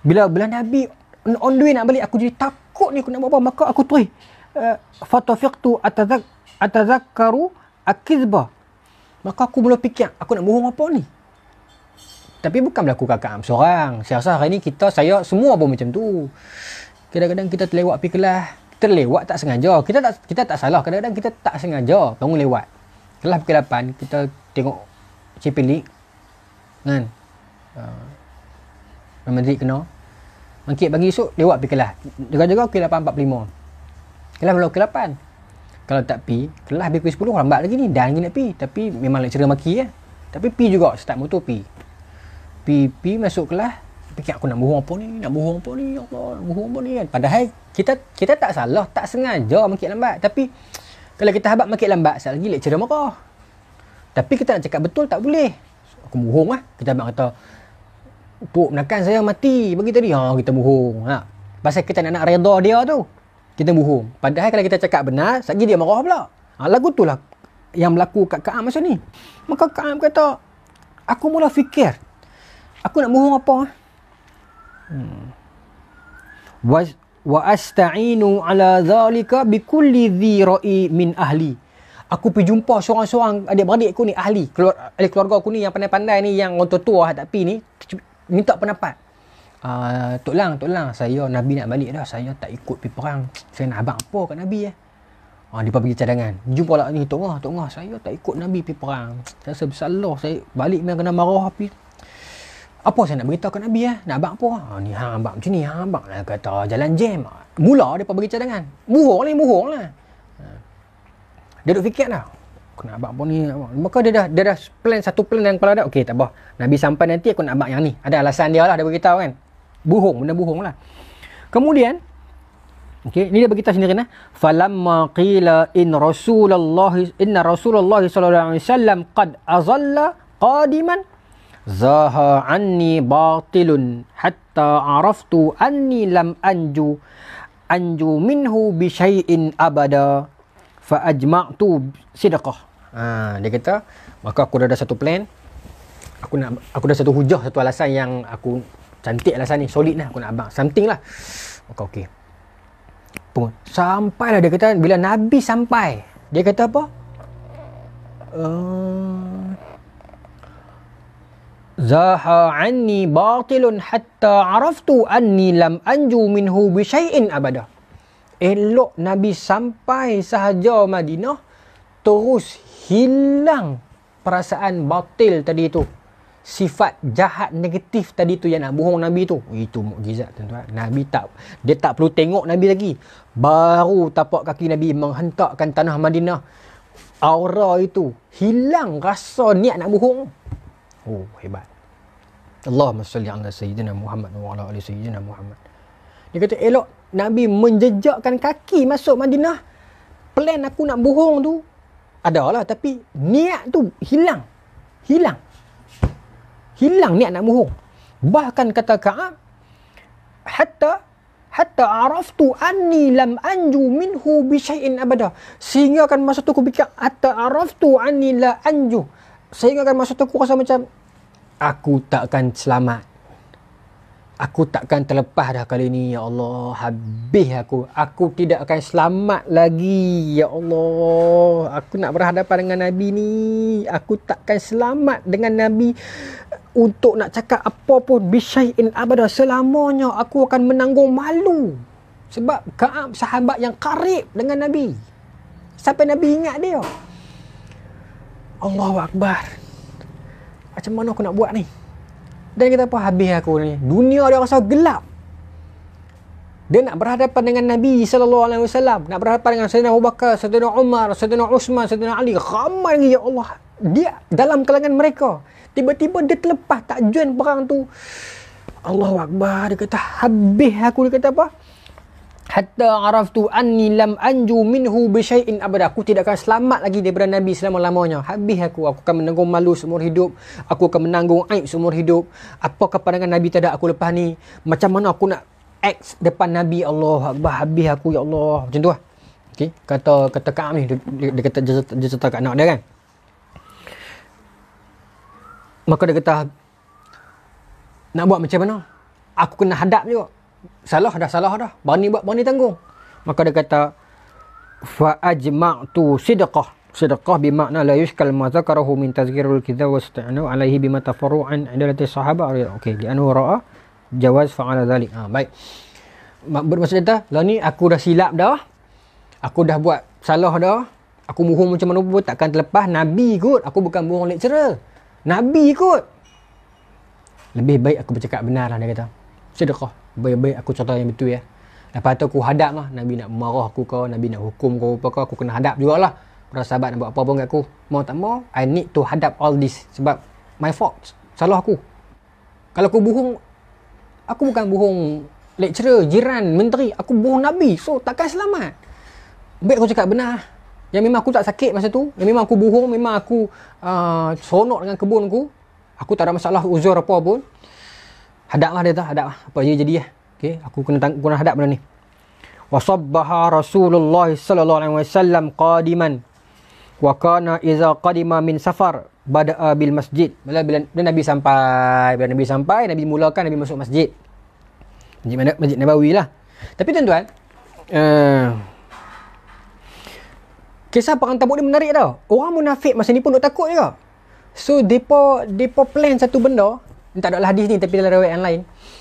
bila Nabi on the way nak balik, aku jadi takut ni, aku nak buat apa, maka aku terus fatafiqtu atazakkaru akizbah. Maka aku mula fikir, aku nak bohong apa ni. Tapi bukan berlaku Ka'ab seorang. Saya rasa hari ni saya semua pun macam tu. Kadang-kadang kita terlewat pergi kelas, kita lewat tak sengaja. Kita tak salah, kadang-kadang kita tak sengaja bangun lewat. Kelas pukul 8, kita tengok Cipilik kan. Menteri kena mangkit pagi esok, lewat pergi kelas. Jaga-jaga pukul 8.45. Kelas mula pukul 8. Kalau tak pi, kelas habis pukul 10, lambat lagi ni. Dan lagi nak pi. Tapi memang lecturer maki Tapi pi juga, start motor pi. Pi masuk kelas, fikir aku nak bohong apa ni, ya Allah, nak bohong apa ni kan. Padahal kita tak salah, tak sengaja mangkit lambat. Tapi kalau kita habaq mangkit lambat, sekali lagi lecturer marah. Tapi kita nak cakap betul, tak boleh. Aku bohong lah. Kita habaq kata, Puk menakan saya mati bagi tadi. Kita bohong. Pasal kita nak reda dia tu, kita bohong. Padahal kalau kita cakap benar, sekali dia marah pula. Lagu tu lah yang berlaku kat Ka'ab masa ni. Maka Ka'ab kata, aku mula fikir, aku nak bohong apa? Wa asta'inu ala dhalika bikulli dhi ra'i min ahli. Aku pergi jumpa seorang-seorang adik-beradik aku ni, ahli keluarga aku ni yang pandai-pandai ni, yang orang tua tak pi ni, minta pendapat. Tok Lang, saya Nabi nak balik dah, saya tak ikut pergi perang. Saya nak abang apa kat Nabi dia pergi cadangan. Jumpa lah ni, Tok Ngah, saya tak ikut Nabi pergi perang. Saya rasa bersalah, saya balik memang kena marah api. Apa saya nak beritahu kat Nabi nak abang apa? Ni abang macam ni, abang lah kata jalan jam. Mula dia pergi cadangan. Bohong lah. Dia duk fikir dah, aku nak abang apa ni. Maka dia dah plan satu plan dalam kepala dia. Okey, tak apa. Nabi sampai nanti aku nak abang yang ni. Ada alasan dia lah, dia beritahu kan. Benda bohong lah. Kemudian, okey, ni dia beritahu sendiri nah. Falamma qila inna Rasulullah sallallahu alaihi wasallam qad azalla qadiman zaha anni batilun hatta araftu anni lam anju minhu bi syai'in abada fa ajma'tu sidqah. Dia kata, maka aku dah ada satu plan, aku dah satu hujah, satu alasan yang aku cantik, alasan ni solid lah, aku nak abang something lah. Maka okey, sampailah, dia kata bila Nabi sampai, dia kata apa, zaha anni batilun hatta araftu anni lam anju minhu bi syai'in abada. Elok Nabi sampai sahaja Madinah, terus hilang perasaan batil tadi tu, sifat jahat negatif tadi tu yang nak bohong Nabi tu. Itu mukjizat tuan-tuan. Dia tak perlu tengok Nabi lagi, baru tapak kaki Nabi menghentakkan tanah Madinah, aura itu hilang, rasa niat nak bohong. Hebat. Allahumma salli ala sayyidina Muhammad wa ala ali sayyidina Muhammad. Dia kata elok Nabi menjejakkan kaki masuk Madinah, plan aku nak bohong tu adalah, tapi niat tu hilang niat nak bohong. Bahkan kata Ka'ab, hatta araftu anni lam anju minhu bi syai'in abada. Sehingga kan masa tu aku fikir, hatta araftu anni la anju, sehingga kan masa tu aku rasa macam aku tak akan selamat, Aku takkan terlepas dah kali ni, ya Allah. Habis aku. Aku tidak akan selamat lagi, ya Allah. Aku nak berhadapan dengan Nabi ni. Aku takkan selamat dengan Nabi untuk nak cakap apa pun. Bisyai'in abada. Selamanya aku akan menanggung malu. Sebab Ka'ab sahabat yang karib dengan Nabi. Sampai Nabi ingat dia. Allahu Akbar. Macam mana aku nak buat ni? Dan kita apa, habis aku ni. Dunia dia rasa gelap. Dia nak berhadapan dengan Nabi SAW. Nak berhadapan dengan Sayyidina Abu Bakar, Sayyidina Umar, Sayyidina Uthman, Sayyidina Ali. Ramai lagi, ya Allah. Dia dalam kalangan mereka. Tiba-tiba dia terlepas, tak join perang tu. Allahu Akbar. Dia kata, habis aku. Dia kata apa? Hatta araftu anni lam anju minhu bisyai'in abada. Aku tidak akan selamat lagi daripada Nabi selama-lamanya. Habis aku akan menanggung malu seumur hidup. Aku akan menanggung aib seumur hidup. Apakah pandangan Nabi tak ada aku lepas ni? Macam mana aku nak act depan Nabi? Allah Akbar. Habis aku, ya Allah. Macam tu lah. Okay. Kata Ka'ab ni. Dia kata, dia cerita kat anak dia kan. Maka dia kata, nak buat macam mana? Aku kena hadap juga. Salah dah. Berani buat, berani tanggung. Maka dia kata, fa ajma'tu sidqah. Sidqah bermakna la yushkal ma zakarahu min tazkirul kitab wa ista'anu alaihi bima tafarru'an adalati sahabat. Okey, di anu ra'a jawaz fa'ala dhalik. Baik. Bermaksud kata, lah ni aku dah silap dah. Aku dah buat salah dah. Aku bohong macam mana pun takkan terlepas. Nabi kot. Aku bukan bohong lecturer. Nabi kot. Lebih baik aku bercakap benar lah, dia kata. Sedekah. Baik-baik aku cerita yang betul ya. Lepas tu aku hadap lah. Nabi nak marah aku ke, Nabi nak hukum ke apa ke, aku kena hadap jugalah. Para sahabat nak buat apa pun kat aku. Mau tak mau, I need to hadap all this. Sebab my fault. Salah aku. Kalau aku bohong, aku bukan bohong lecturer, jiran, menteri. Aku bohong Nabi. So takkan selamat. Baik aku cakap benar. Yang memang aku tak sakit masa tu. Yang memang aku bohong. Memang aku seronok dengan kebun aku. Aku tak ada masalah uzur apa pun. Hadap lah dia tu, hadap lah. Apa je jadi lah. Okay, aku kena hadap benda ni. Wasabbaha Rasulullah sallallahu alaihi wasallam qadiman. Wa kana iza qadima min safar bada'a bil masjid. Bila Nabi sampai, Nabi mulakan Nabi masuk masjid. Masjid Nabawi lah. Tapi tuan-tuan, kisah perang Tabuk ni menarik tau. Orang munafik masa ni pun duk takut juga. So, depa plan satu benda. Tak ada hadis ni tapi dalam riwayat yang lain.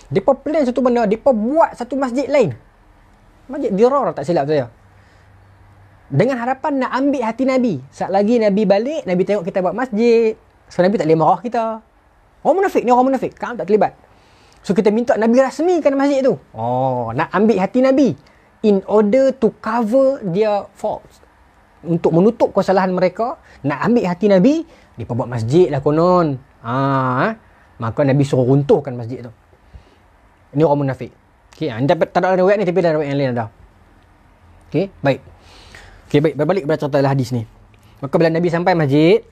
Depa plan satu benda, depa buat satu masjid lain. Masjid Dirar tak silap saya. Dengan harapan nak ambil hati Nabi. Saat lagi Nabi balik, Nabi tengok kita buat masjid. So Nabi tak boleh marah kita. Orang munafik ni, orang munafik. Kamu tak terlibat. So kita minta Nabi rasmikan masjid tu. Oh, nak ambil hati Nabi. In order to cover their faults. Untuk menutup kesalahan mereka, nak ambil hati Nabi, depa buat masjid lah konon. Maka Nabi suruh runtuhkan masjid tu. Ini orang munafik. Okay, tak ada riwayat ni tapi dalam riwayat yang lain ada. Okay, baik. Okay, baik. Berbalik kepada cerita hadis ni. Maka bila Nabi sampai masjid,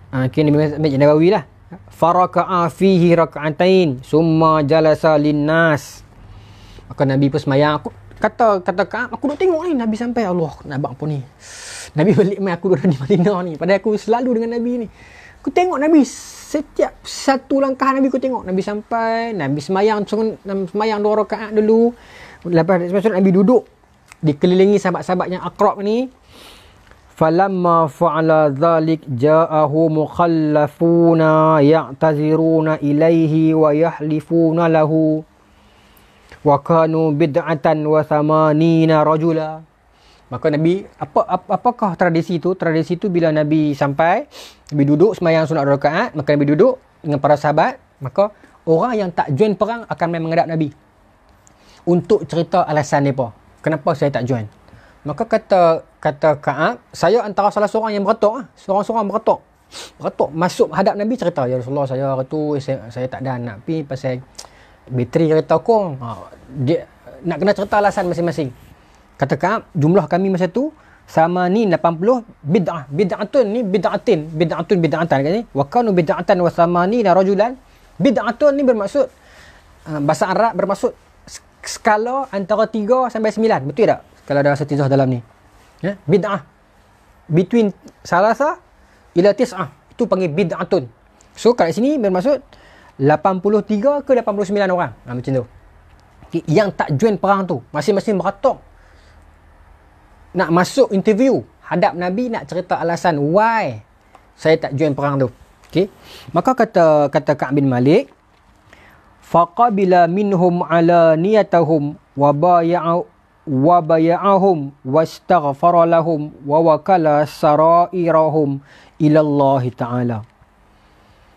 Nabi Masjid Nabawi lah. Faraka'a fihi raka'atain summa jalasa linnas. Maka Nabi pun semayang. Aku kata aku duk tengok ni Nabi sampai. Allah, nak buat apa ni? Nabi balik mai aku duduk di Madinah ni. Padahal aku selalu dengan Nabi ni. Aku tengok Nabi setiap satu langkah Nabi aku tengok. Nabi sampai, Nabi semayang 2 rakaat dulu. Lepas Nabi duduk dikelilingi sahabat-sahabat yang akrab ni. Falamma fa'ala dhalik ja'ahu mukhallafuna ya'taziruna ilaihi wa yahlifuna lahu wa kanu bid'atan wa thamanina rajula. Maka Nabi, apakah tradisi tu? Tradisi tu bila Nabi sampai, Nabi duduk semayang sunat 2 rakaat, maka Nabi duduk dengan para sahabat, maka orang yang tak join perang akan main menghadap Nabi untuk cerita alasan mereka. Kenapa saya tak join? Maka kata Ka'ab, saya antara salah seorang yang beratok. Seorang-seorang beratok masuk hadap Nabi, cerita, ya Rasulullah, saya tak ada anak pergi pasal bateri kereta kong. Dia nak kena cerita alasan masing-masing. Kata Ka'ab, jumlah kami masa tu sama ni 80 bid'ah. Bid'atun ni bid'atan kat ni. Wa kanu bid'atan wa samani rajulan. Bid'atun ni bermaksud bahasa Arab bermaksud skala antara 3 sampai 9. Betul tak? Kalau ada setizah dalam ni. Ya, bid'ah. Between salasa ila tis'ah. Itu panggil bid'atun. So kat sini bermaksud 83 ke 89 orang. Macam tu. Okay. Yang tak join perang tu. Masing-masing beratuk. Nak masuk interview. Hadap Nabi nak cerita alasan why saya tak join perang tu. Okay. Maka kata Ka'ab bin Malik, faqabila minhum ala niyatahum wa baya'ahum wastaghfara lahum wa wakala sarairahum ila Allah Ta'ala.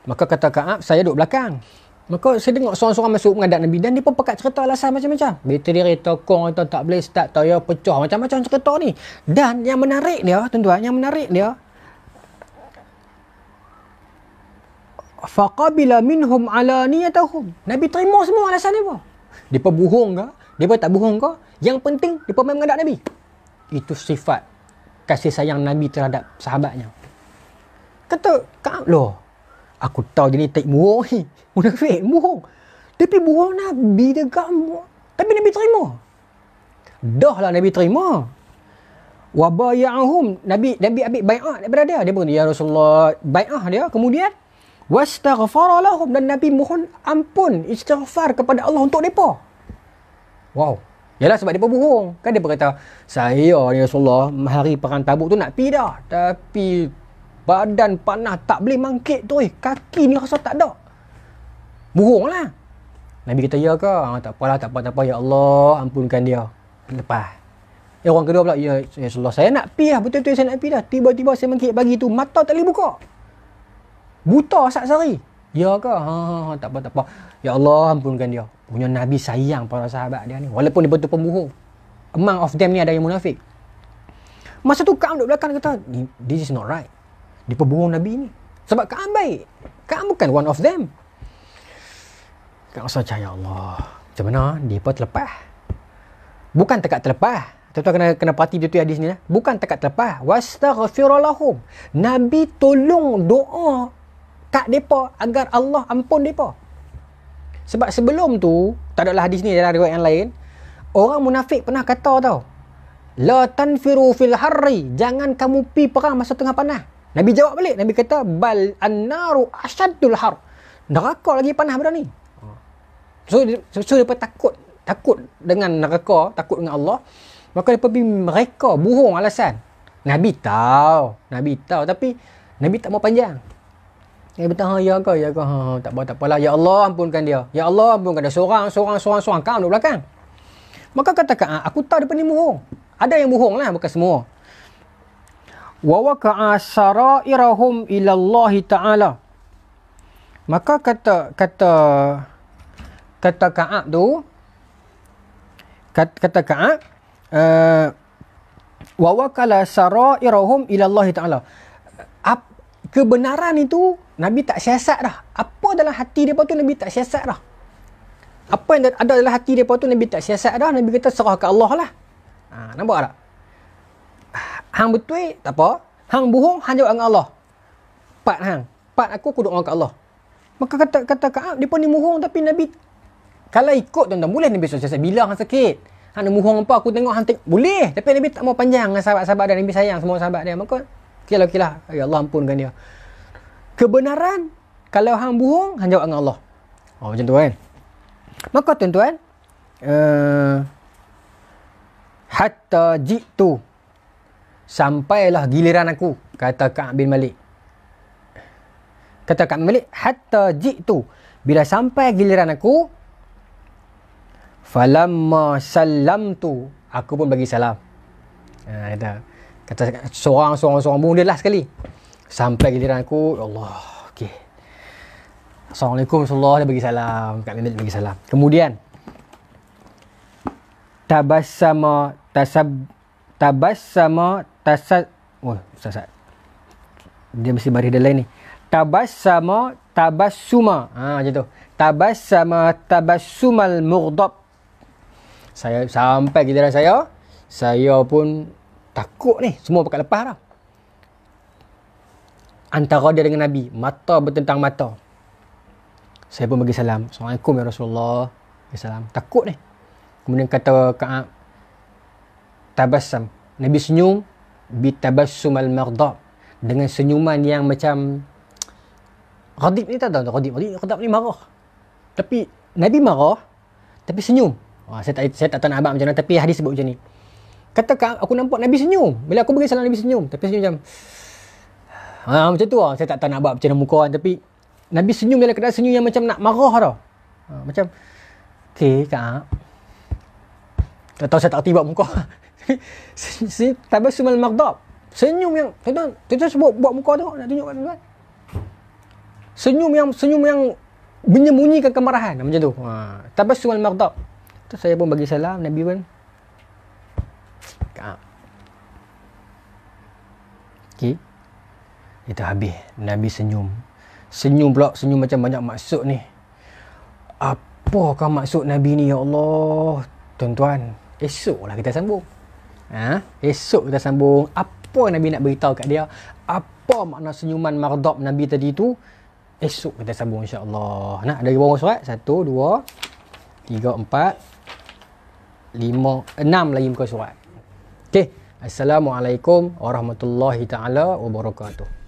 Maka kata Ka'ab, saya duduk belakang. Maka saya tengok seorang-seorang masuk menghadap Nabi dan dia pun pakat cerita alasan macam-macam. Bateri tokong atau tak boleh start, tayar pecah, macam-macam cerita ni. Dan yang menarik dia, tuan-tuan, yang menarik dia, faqabila minhum ala niyatahum. Nabi terima semua alasan dia pun. Depa bohong ke? Depa tak bohong ke? Yang penting depa main menghadap Nabi. Itu sifat kasih sayang Nabi terhadap sahabatnya. Kata Ka'ab, loh, aku tahu dia ni tak bohong ni. Munafik, bohong. Tapi bohong Nabi dekat mu. Tapi Nabi terima. Dah lah Nabi terima. Wa baya'ahum. Nabi ambil bai'ah daripada dia. Dia berkata, ya Rasulullah, bai'ah dia. Kemudian wastaghfara lahum, dan Nabi mohon ampun, istighfar kepada Allah untuk mereka. Wow. Yalah, sebab mereka bohong. Kan dia berkata, saya ni Rasulullah, hari perang Tabuk tu nak pergi dah. Tapi badan panas, tak boleh mangkit tu. Kaki ni rasa tak ada. Bohong lah. Nabi kata, ya ke? Tak apalah, tak apa. Ya Allah, ampunkan dia. Lepas. Orang kedua pula, ya Rasulullah, saya nak pergi lah. Betul-betul saya nak pergi dah. Tiba-tiba saya mangkit pagi tu, mata tak boleh buka. Buta sehari. Ya ke? Tak apa. Ya Allah, ampunkan dia. Punya Nabi sayang para sahabat dia ni. Walaupun dia betul pembohong. Among of them ni ada yang munafik. Masa tu Ka'ab duduk belakang kata, this is not right. Dia pembohong Nabi ni. Sebab Ka'ab baik. Ka'ab bukan one of them. Ka'ab rasa, ya Allah, macam mana? Dia pun terlepas. Bukan tekat terlepas. Tuan-tuan kena perhati betul hadis ni. Bukan tekat terlepas. Wastaghfira lahum. Nabi tolong doa kat mereka agar Allah ampun mereka. Sebab sebelum tu, tak adalah hadis ni dalam riwayat yang lain, orang munafik pernah kata tau, la tanfiru fil harri, jangan kamu pi perang masa tengah panas. Nabi jawab balik. Nabi kata, bal annaru asyaddul har. Neraka lagi panas pada ni. So dia takut dengan neraka, takut dengan Allah. Maka dia pergi mereka bohong alasan. Nabi tahu, tapi Nabi tak mau panjang. Dia berkata, ya ke? Tak apalah. Ya Allah, ampunkan dia. Ya Allah, ampunkan dia. Seorang. Kau duduk belakang. Maka kata Ka'ab, aku tahu dia ni bohong. Ada yang bohong lah, bukan semua. Wa waqa'a sarairahum ila Allah Ta'ala. Maka kata Ka'ab tu, kata Ka'ab, wa waqala sarairahum ila Allah Ta'ala. Kebenaran itu Nabi tak siasat dah. Apa dalam hati mereka tu Nabi tak siasat dah. Apa yang ada dalam hati mereka tu Nabi tak siasat dah. Nabi kata serah ke Allah lah. Nampak tak? Hang betul tak apa. Hang bohong, hang jawab dengan Allah. Part hang. Part aku doa ke Allah. Maka kata Ka'ab, dia pun ni bohong, tapi Nabi kalau ikut tuan-tuan, boleh Nabi siasat. Bila hang sakit, hang bohong apa, aku tengok hang boleh. Tapi Nabi tak mau panjang dengan sahabat-sahabat dia. Nabi sayang semua sahabat dia. Maka Kilah. Ya Allah, ampunkan dia. Kebenaran, kalau hang bohong, hang jawab dengan Allah. Macam tu kan. Maka tuan-tuan, hatta jitu, sampailah giliran aku, kata Ka'ab bin Malik. Hatta jitu, bila sampai giliran aku, falamma sallamtu, aku pun bagi salam. Kata seorang bohong dia lah sekali. Sampai giliran aku, ya Allah, okey. Assalamualaikum Rasulullah, dia bagi salam. Ka'ab bin Malik bagi salam. Kemudian dia mesti baris dia lain ni. Tabassuma. Macam tu. Tabassumal mughdab. Saya sampai giliran saya pun takut ni. Semua pakat lepas dah. Antara dia dengan Nabi, mata bertentang mata. Saya pun bagi salam. Assalamualaikum ya Rasulullah. Bagi salam. Takut ni. Kemudian kata Ka'ab, tabassam. Nabi senyum bitabassumal maghdab, dengan senyuman yang macam ghadib ni, tahu tak? Ghadab ni marah. Tapi Nabi marah, tapi senyum. Saya tak tahu nak abang macam mana, tapi hadis sebut macam ni. Kata aku nampak Nabi senyum. Bila aku bagi salam Nabi senyum, tapi senyum macam macam tu lah. Saya tak tahu nak buat macam mana muka kan, tapi Nabi senyum dalam keadaan senyum yang macam nak marah tau. Macam okey kak. Tak tahu saya tak erti buat muka. Tabassumal maghdab. Senyum yang tuan-tuan sebut buat muka tengok, nak tunjuk kat tuan. Senyum yang menyembunyikan kemarahan macam tu. Tabassumal maghdab. Tu saya pun bagi salam, Nabi pun kak. Okey. Itu habis. Nabi senyum. Senyum pula, senyum macam banyak maksud ni. Apakah maksud Nabi ni ya Allah? Tuan-tuan, esoklah kita sambung. Esok kita sambung. Apa Nabi nak beritahu kat dia? Apa makna senyuman maghdab Nabi tadi tu? Esok kita sambung insya-Allah. Nak dari bawah surat 1 2 3 4 5 6 lagi muka surat. Okey. Assalamualaikum warahmatullahi taala wabarakatuh.